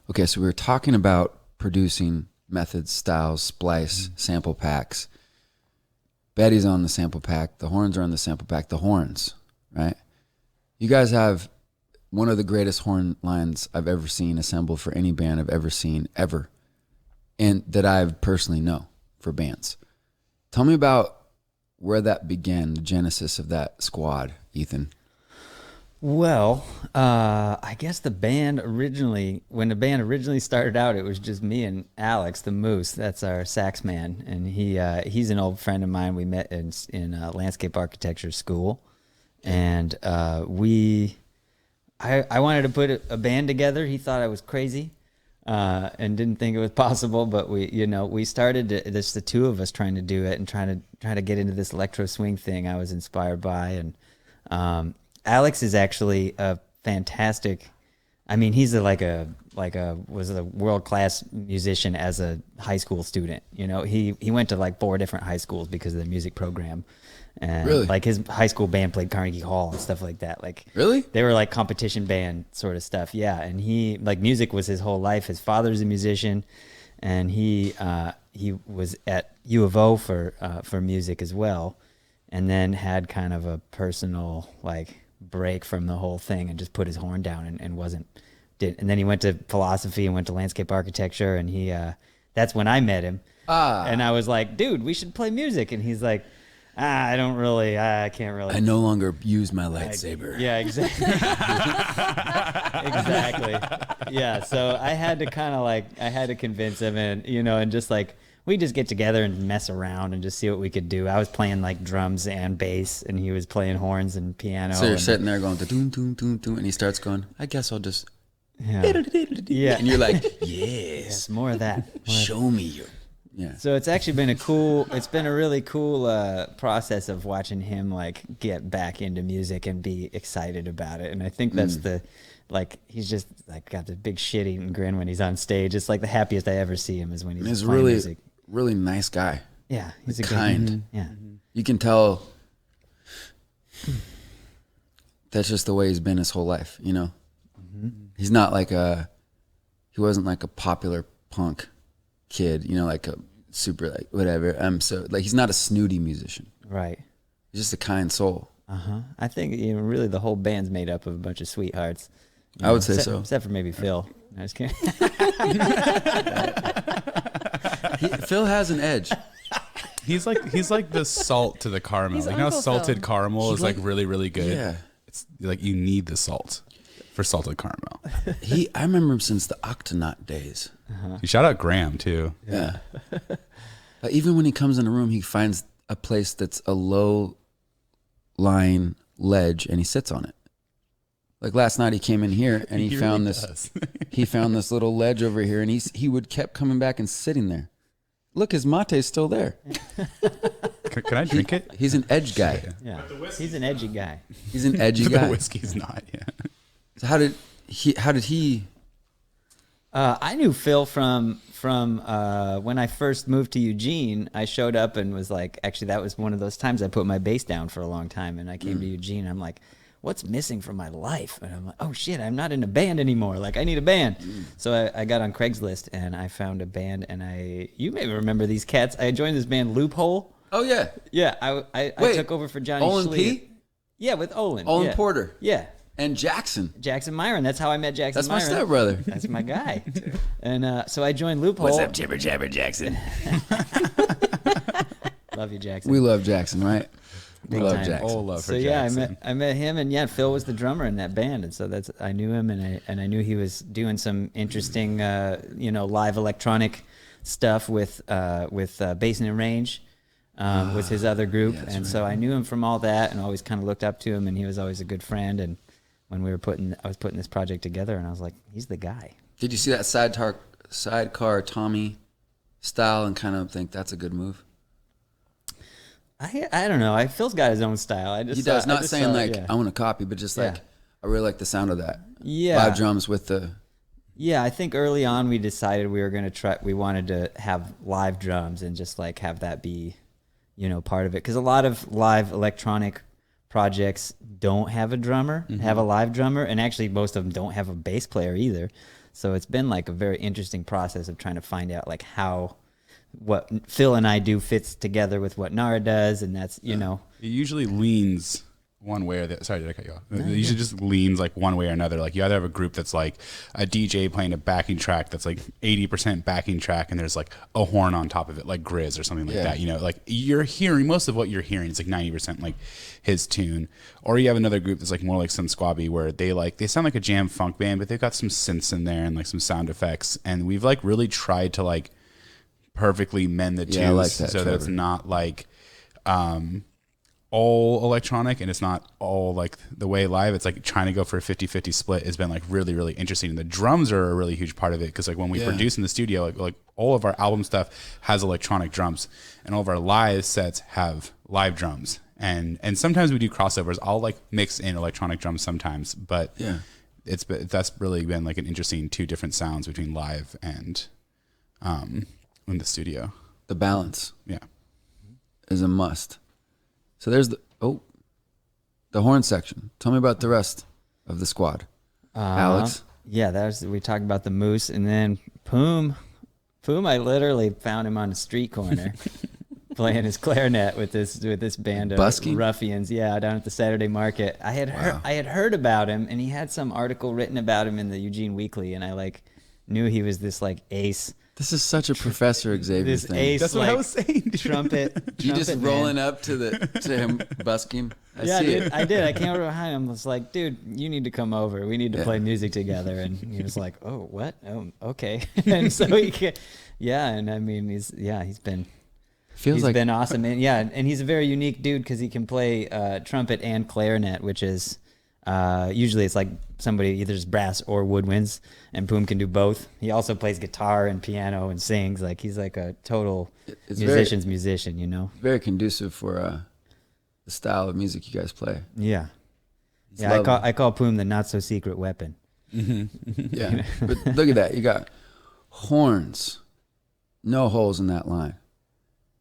Okay, so we were talking about producing methods, styles, splice, sample packs. Betty's on the sample pack. The horns are on the sample pack. The horns, right? You guys have one of the greatest horn lines I've ever seen assembled for any band I've ever seen, ever. And that I personally know for bands. Tell me about where that began, the genesis of that squad, Ethan. Well, I guess when the band originally started out, it was just me and Alex, the Moose. That's our sax man, and he's an old friend of mine. We met in landscape architecture school, and I wanted to put a band together. He thought I was crazy, and didn't think it was possible. But we started the two of us trying to do it and trying to get into this electro swing thing. I was inspired by and. Alex is actually a fantastic. I mean, he's was a world-class musician as a high school student. He went to like 4 different high schools because of the music program, and really? Like his high school band played Carnegie Hall and stuff like that. Like really, they were like competition band sort of stuff. Yeah, and he like music was his whole life. His father's a musician, and he was at U of O for music as well, and then had kind of a personal like break from the whole thing and just put his horn down and then he went to philosophy and went to landscape architecture, and that's when I met him. And I was like, dude, we should play music. And he's like, I can't really. I no longer use my lightsaber. Yeah, exactly. Exactly. Yeah. So I had to convince him, and just like, we just get together and mess around and just see what we could do. I was playing like drums and bass, and he was playing horns and piano. So you're sitting there going, doom, doom, doom, doom, and he starts going, I guess I'll just. Yeah. And you're like, yes. More of that. Show me you. Yeah. So it's actually been a really cool process of watching him like get back into music and be excited about it. And I think that's he's just like got the big shit-eating grin when he's on stage. It's like the happiest I ever see him is when he's playing music. Really nice guy. Yeah, he's a kind. Good, yeah, you can tell. That's just the way he's been his whole life. Mm-hmm. He's not like he wasn't like a popular punk kid. Like a super like whatever. So like he's not a snooty musician. Right. He's just a kind soul. I think really the whole band's made up of a bunch of sweethearts. I would say so, except for maybe Phil. No, just kidding. Phil has an edge. He's like the salt to the caramel. He's Like how Uncle salted Phil. caramel is like really, really good. Yeah. It's like you need the salt for salted caramel. I remember him since the Octonaut days. You shout out Graham too. Yeah. Even when he comes in a room, he finds a place that's a low lying ledge and he sits on it. Like last night, he came in here and he found really this. does. He found this little ledge over here, and he would kept coming back and sitting there. Look, his mate's still there. Can I drink it? He's an edge guy. Yeah, he's an edgy guy. He's an edgy The guy. whiskey's not. Yeah. So how did he? I knew Phil from when I first moved to Eugene. I showed up and was like, actually, that was one of those times I put my bass down for a long time, and I came to Eugene. And I'm like, what's missing from my life? And I'm like, oh shit, I'm not in a band anymore. Like, I need a band. So I got on Craigslist and I found a band, and you may remember these cats. I joined this band Loophole. Oh yeah, Yeah, I took over for Johnny Olin Schlee. P. Yeah, with Olin. Olin yeah. Porter. Yeah. And Jackson. Jackson Myron. That's how I met Jackson That's my Myron. stepbrother. That's my guy. And so I joined Loophole. What's up, Jibber Jabber Jackson? Love you, Jackson. We love Jackson, right? We Big love time. Jackson. All love for So yeah, Jackson. I met him, and yeah, Phil was the drummer in that band, and so I knew him, and I knew he was doing some interesting, live electronic stuff with Basin and Range, with his other group, yeah, and so I knew him from all that, and always kind of looked up to him, and he was always a good friend, and when I was putting this project together, and I was like, he's the guy. Did you see that sidecar Tommy style and kind of think that's a good move? I don't know. Phil's got his own style. I just He does. I Not just saying saw it, like yeah. I want to copy, but just like Yeah. I really like the sound of that. Yeah. Live drums with the. Yeah, I think early on we decided we wanted to have live drums and just like have that be, part of it. Because a lot of live electronic projects don't have a drummer, have a live drummer, and actually most of them don't have a bass player either. So it's been like a very interesting process of trying to find out like how what Phil and I do fits together with what Nara does, and that's It usually leans one way or the sorry, did I cut you off? It usually just leans like one way or another. Like you either have a group that's like a DJ playing a backing track that's like 80% backing track, and there's like a horn on top of it, like Grizz or something like that. Like you're hearing most of what you're hearing is like 90% like his tune. Or you have another group that's like more like some squabby where they sound like a jam funk band, but they've got some synths in there and like some sound effects. And we've like really tried to like perfectly mend the two, I like that, so that it's not like all electronic and it's not all like the way live. It's like trying to go for a 50-50 split has been like really, really interesting. And the drums are a really huge part of it, because like when we produce in the studio, like all of our album stuff has electronic drums, and all of our live sets have live drums. And sometimes we do crossovers. I'll like mix in electronic drums sometimes, but that's really been like an interesting two different sounds between live and in the studio. The balance Yeah. is a must. So there's the horn section. Tell me about the rest of the squad. Alex. Yeah, we talked about the Moose, and then Poom, I literally found him on a street corner playing his clarinet with this band of Busking? ruffians. Yeah, down at the Saturday Market. I had heard about him, and he had some article written about him in the Eugene Weekly, and I like knew he was this like ace. This is such a Professor Xavier This thing. ace, That's what I was saying, dude. trumpet. You just trumpet rolling man. up to him busking. Yeah, see dude, it. I did. I came over behind him. I was like, dude, you need to come over. We need to play music together. And he was like, oh, what? Oh, okay. And so and I mean, he's been awesome. And and he's a very unique dude because he can play trumpet and clarinet, which is usually it's like somebody either is brass or woodwinds, and Poom can do both. He also plays guitar and piano and sings. Like he's like a total musician, Very conducive for the style of music you guys play. Yeah. It's Yeah, lovely. I call Poom the not so secret weapon. Yeah, but look at that. You got horns, no holes in that line.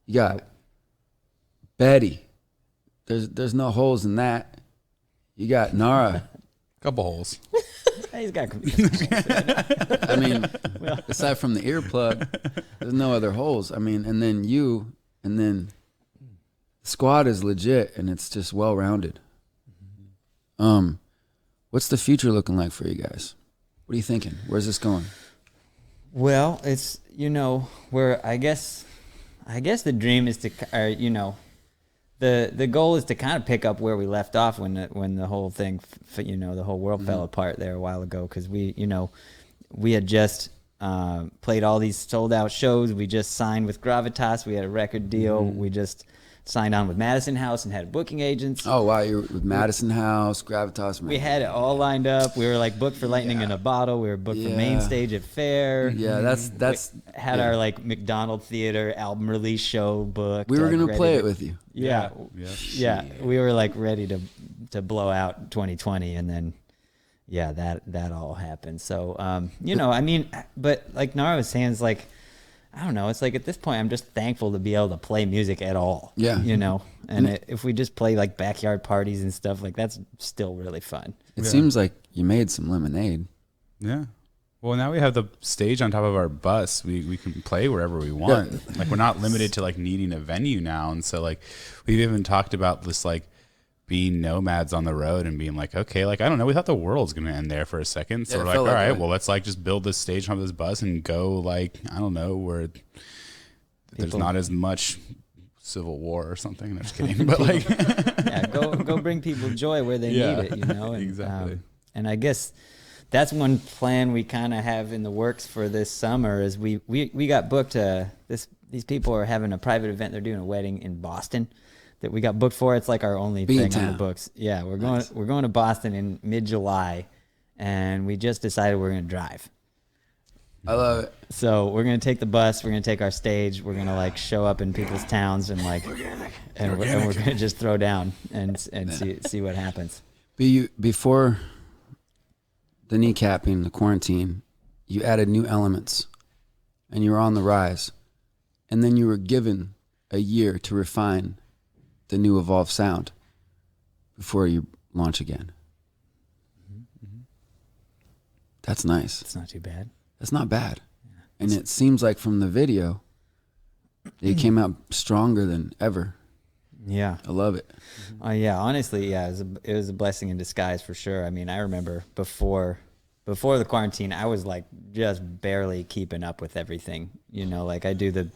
You got Betty. There's no holes in that. You got Nara. Couple holes. He's got. I mean, aside from the earplug, there's no other holes. I mean, and then you, and then the squad is legit, and it's just well rounded. What's the future looking like for you guys? What are you thinking? Where's this going? Well, it's where I guess the dream is to the goal is to kind of pick up where we left off when the whole thing the whole world fell apart there a while ago, because we had just played all these sold out shows. We just signed with Gravitas. We had a record deal. We just signed on with Madison House and had booking agents. Oh wow, you're with Madison House, Gravitas. Man. We had it all lined up. We were like booked for Lightning in a Bottle. We were booked for main stage at Fair. Yeah, that's we had our like McDonald Theater album release show booked. We were like, gonna play it with you. Yeah. We were like ready to blow out 2020, and then that all happened. So you know, I mean, but like Nara was saying, it's like, I don't know. It's like at this point, I'm just thankful to be able to play music at all. Yeah. You know, and if we just play like backyard parties and stuff, like that's still really fun. It seems like you made some lemonade. Yeah. Well, now we have the stage on top of our bus. We can play wherever we want. Yeah. Like we're not limited to like needing a venue now. And so like we've even talked about this like being nomads on the road and being like, okay, like I don't know, we thought the world's gonna end there for a second. So Yeah, we're like, all like right, that. well let's like just build this stage on this bus and go like, I don't know, where there's not as much civil war or something. I'm just kidding. But like Yeah, go bring people joy where they need it, you know? And, exactly. And I guess that's one plan we kind of have in the works for this summer is we got booked these people are having a private event. They're doing a wedding in Boston that we got booked for. It's like our only thing on the books. Yeah, we're going to Boston in mid-July, and we just decided we're going to drive. I love it. So we're going to take the bus, we're going to take our stage, we're going to like show up in people's towns and like and we're going to just throw down and see what happens. Before the kneecapping, the quarantine, you added new elements and you were on the rise. And then you were given a year to refine the new evolved sound before you launch again. That's nice. It's not too bad. That's not bad. Yeah. And it seems like from the video, they came out stronger than ever. Yeah. I love it. Yeah, honestly, yeah, it was a blessing in disguise for sure. I mean, I remember before the quarantine, I was like just barely keeping up with everything. You know, like I managed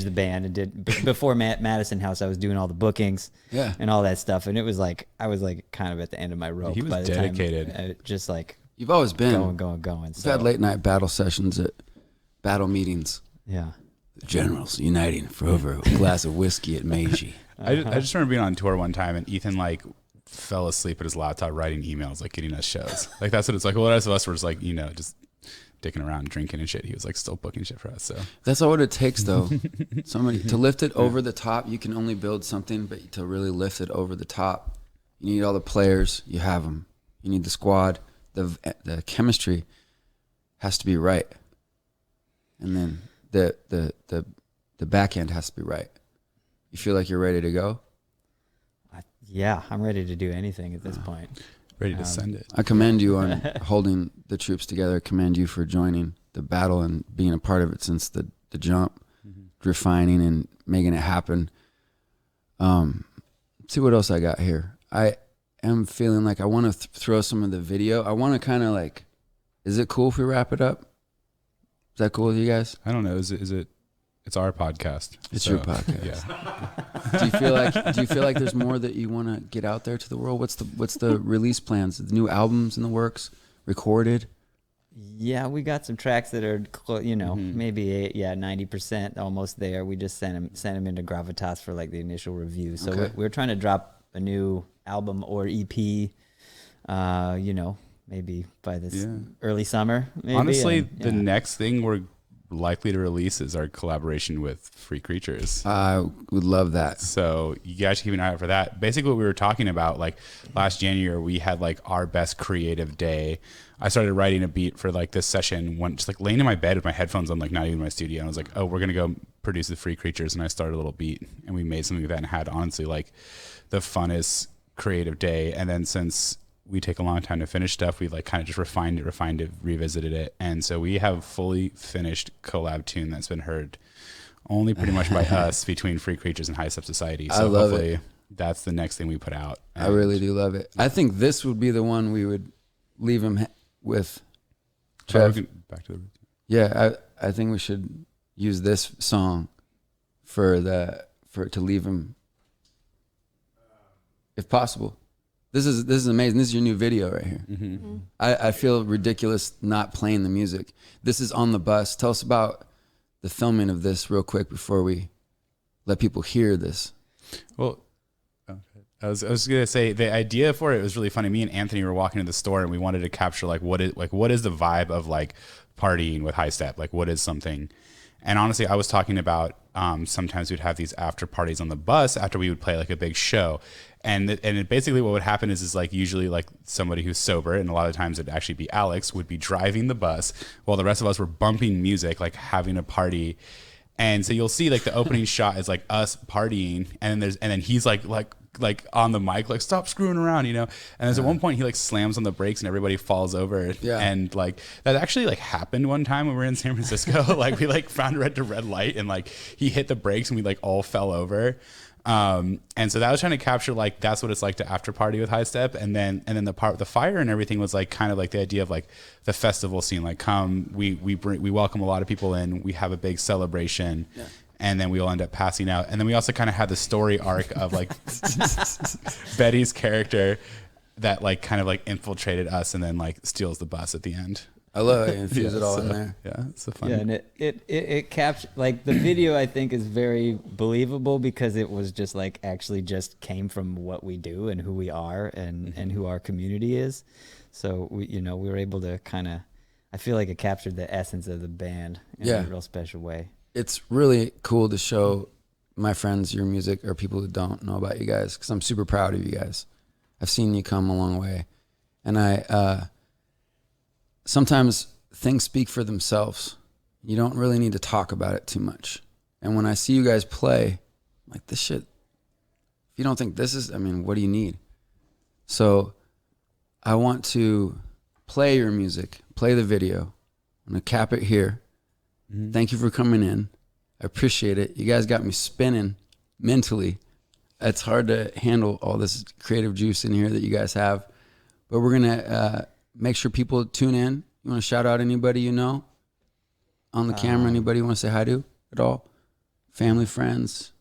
the band and did before Madison House. I was doing all the bookings, and all that stuff, and it was like I was like kind of at the end of my rope. He was by the dedicated. Time, just like you've always been going. We've had late night battle sessions at battle meetings. Yeah, the generals uniting for over a glass of whiskey at Meiji. I just remember being on tour one time and Ethan like fell asleep at his laptop writing emails, like getting us shows. Like that's what it's like. Well, the rest of us were just like, you know, just dicking around, drinking and shit. He was like still booking shit for us. So that's all what it takes, though. Somebody to lift it over the top. You can only build something, but to really lift it over the top, you need all the players. You have them. You need the squad. The chemistry has to be right, and then the back end has to be right. You feel like you're ready to go? Yeah, I'm ready to do anything at this point. Ready to send it. I commend you on holding the troops together. I commend you for joining the battle and being a part of it since the jump, refining and making it happen. See what else I got here. I am feeling like I want to throw some of the video. I want to kind of like, is it cool if we wrap it up? Is that cool with you guys? I don't know. Is it? It's our podcast. It's your podcast. Yeah. Do you feel like there's more that you want to get out there to the world? What's the release plans? The new albums in the works, recorded? Yeah, we got some tracks that are, maybe 90% almost there. We just sent them into Gravitas for like the initial review. So we're trying to drop a new album or EP. Maybe by this early summer. Maybe. Honestly, the next thing we're likely to release is our collaboration with Free Creatures. I would love that. So you guys should keep an eye out for that. Basically what we were talking about, like last January, we had like our best creative day. I started writing a beat for like this session, just like laying in my bed with my headphones on, like not even in my studio. And I was like, oh, we're going to go produce the Free Creatures. And I started a little beat and we made something of that and had honestly like the funnest creative day. And then since we take a long time to finish stuff, we like kind of just refined it, revisited it. And so we have fully finished collab tune that's been heard only pretty much by us between Free Creatures and High Step Society. So I love hopefully it. That's the next thing we put out. I really do love it. I think this would be the one we would leave him with. Trev. Back to the Yeah, I think we should use this song to leave him, if possible. This is amazing. This is your new video right here. Mm-hmm. I feel ridiculous not playing the music. This is on the bus. Tell us about the filming of this real quick before we let people hear this. Well, I was gonna say the idea for it was really funny. Me and Anthony were walking to the store and we wanted to capture like what is the vibe of like partying with High Step, like what is something. And honestly, I was talking about sometimes we'd have these after parties on the bus after we would play like a big show, and basically what would happen is like usually like somebody who's sober, and a lot of times it'd actually be Alex, would be driving the bus while the rest of us were bumping music, like having a party. And so you'll see like the opening shot is like us partying, and then he's like on the mic, like stop screwing around, you know. And there's at one point he like slams on the brakes and everybody falls over. Yeah. And like that actually like happened one time when we were in San Francisco. Like we like found a red light and like he hit the brakes and we like all fell over. And so that was trying to capture like that's what it's like to after party with High Step. And then the part with the fire and everything was like kind of like the idea of like the festival scene, like come we welcome a lot of people in, we have a big celebration. Yeah. And then we all end up passing out. And then we also kind of had the story arc of like Betty's character that like kind of like infiltrated us and then like steals the bus at the end. I love it. Infuse it all in there. Yeah, it's so fun. Yeah, and it captured, like the video I think is very believable because it was just like actually just came from what we do and who we are and who our community is. So we were able to kind of, I feel like it captured the essence of the band in a real special way. It's really cool to show my friends your music or people who don't know about you guys, because I'm super proud of you guys. I've seen you come a long way. And I sometimes things speak for themselves. You don't really need to talk about it too much. And when I see you guys play, I'm like, this shit, if you don't think this is, I mean, what do you need? So I want to play your music, play the video. I'm going to cap it here. Thank you for coming in. I appreciate it. You guys got me spinning mentally. It's hard to handle all this creative juice in here that you guys have. But we're going to make sure people tune in. You want to shout out anybody you know on the camera? Anybody you want to say hi to at all? Family, friends?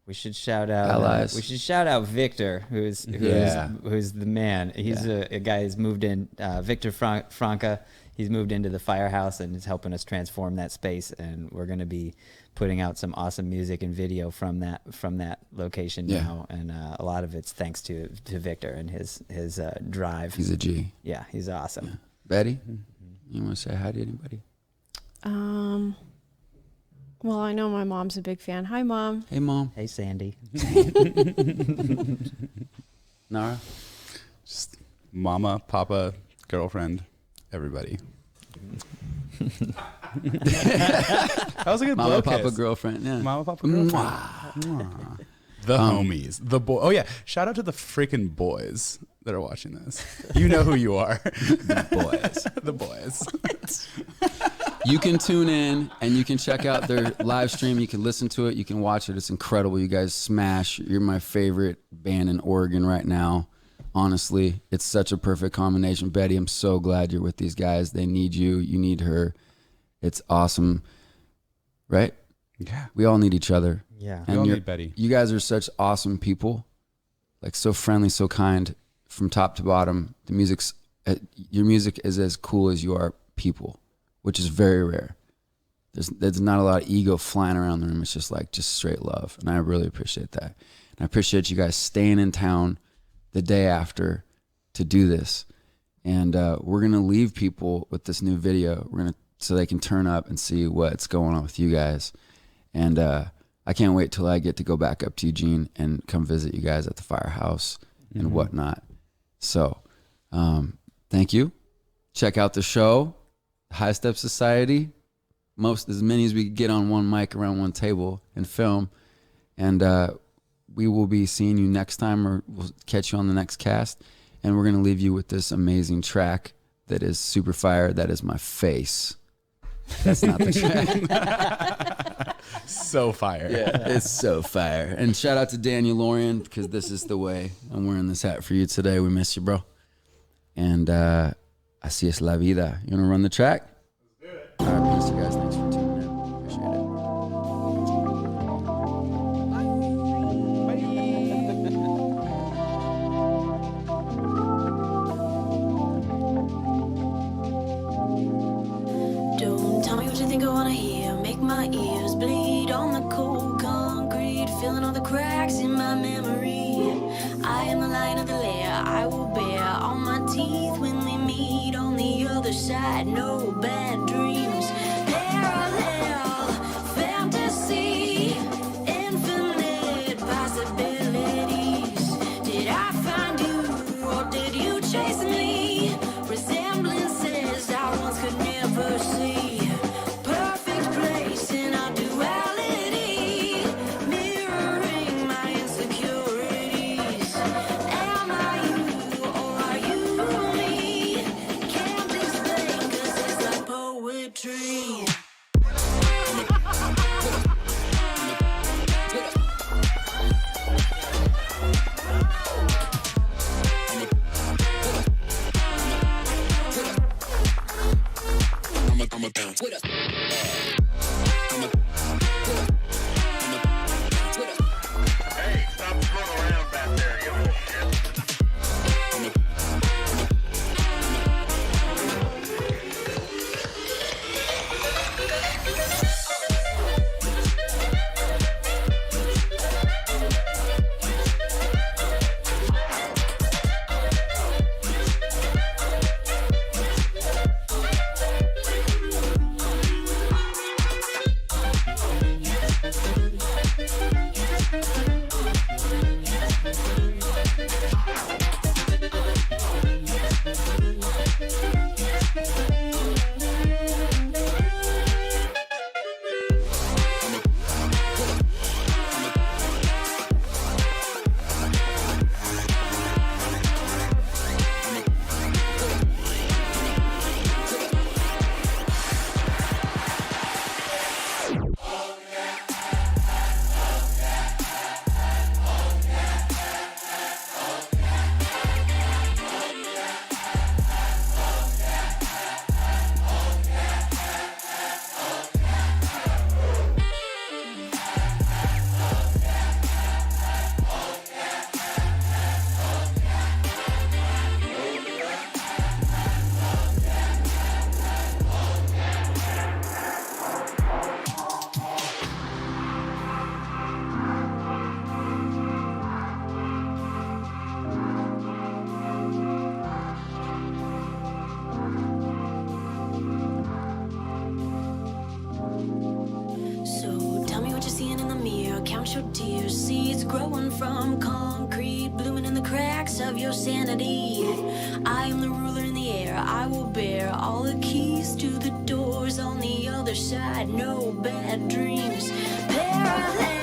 We should shout out allies. We should shout out Victor, who's the man. He's a guy who's moved in. Victor Franca. He's moved into the firehouse and is helping us transform that space. And we're going to be putting out some awesome music and video from that location now. And a lot of it's thanks to Victor and his drive. He's a G. Yeah, he's awesome. Yeah. Betty, you want to say hi to anybody? Well, I know my mom's a big fan. Hi, Mom. Hey, Mom. Hey, Sandy. Nara? Just mama, papa, girlfriend, everybody. That was a good mama, blow papa, kiss. Girlfriend. Yeah. Mama, papa, girlfriend. Mwah. The homies. The boy. Oh, yeah. Shout out to the freaking boys that are watching this. You know who you are. The boys. The boys. You can tune in and you can check out their live stream. You can listen to it. You can watch it. It's incredible. You guys smash. You're my favorite band in Oregon right now. Honestly, it's such a perfect combination. Betty, I'm so glad you're with these guys. They need you. You need her. It's awesome. Right? Yeah. We all need each other. Yeah. We all need Betty. You guys are such awesome people. Like so friendly, so kind from top to bottom. The music's, your music is as cool as you are people, which is very rare. There's not a lot of ego flying around the room. It's just straight love. And I really appreciate that. And I appreciate you guys staying in town the day after to do this. And we're going to leave people with this new video. So they can turn up and see what's going on with you guys. And I can't wait till I get to go back up to Eugene and come visit you guys at the firehouse and whatnot. So thank you. Check out the show, High Step Society. As many as we can get on one mic around one table and film. And we will be seeing you next time, or we'll catch you on the next cast. And we're going to leave you with this amazing track that is super fire. That is My Face. That's not the track. So fire. Yeah, it's so fire. And shout out to Daniel Lorian, because this is the way. I'm wearing this hat for you today. We miss you, bro. And así es la vida. You want to run the track? Let's do it. All right, peace, you guys. Thanks for tuning in. Appreciate it. Don't tell me what you think I wanna hear. Make my ears bleed on the cold concrete filling all the cracks in my memory. I am the lion of the lair, I will bear all my teeth when we meet on the other side. No bad dreams, parallel fantasy, infinite possibilities. Did I find you or did you chase me? Resemblances I once could never see. Perfect place in our duality, mirroring my insecurities. Am I you or are you me? Can't explain 'cause it's like poetry. Hey, stop screwing around back there, you little shit. So tell me what you're seeing in the mirror. Count your tears, seeds growing from concrete, blooming in the cracks of your sanity. I am the ruler in the air, I will bear all the keys to the doors on the other side. No bad dreams, parallel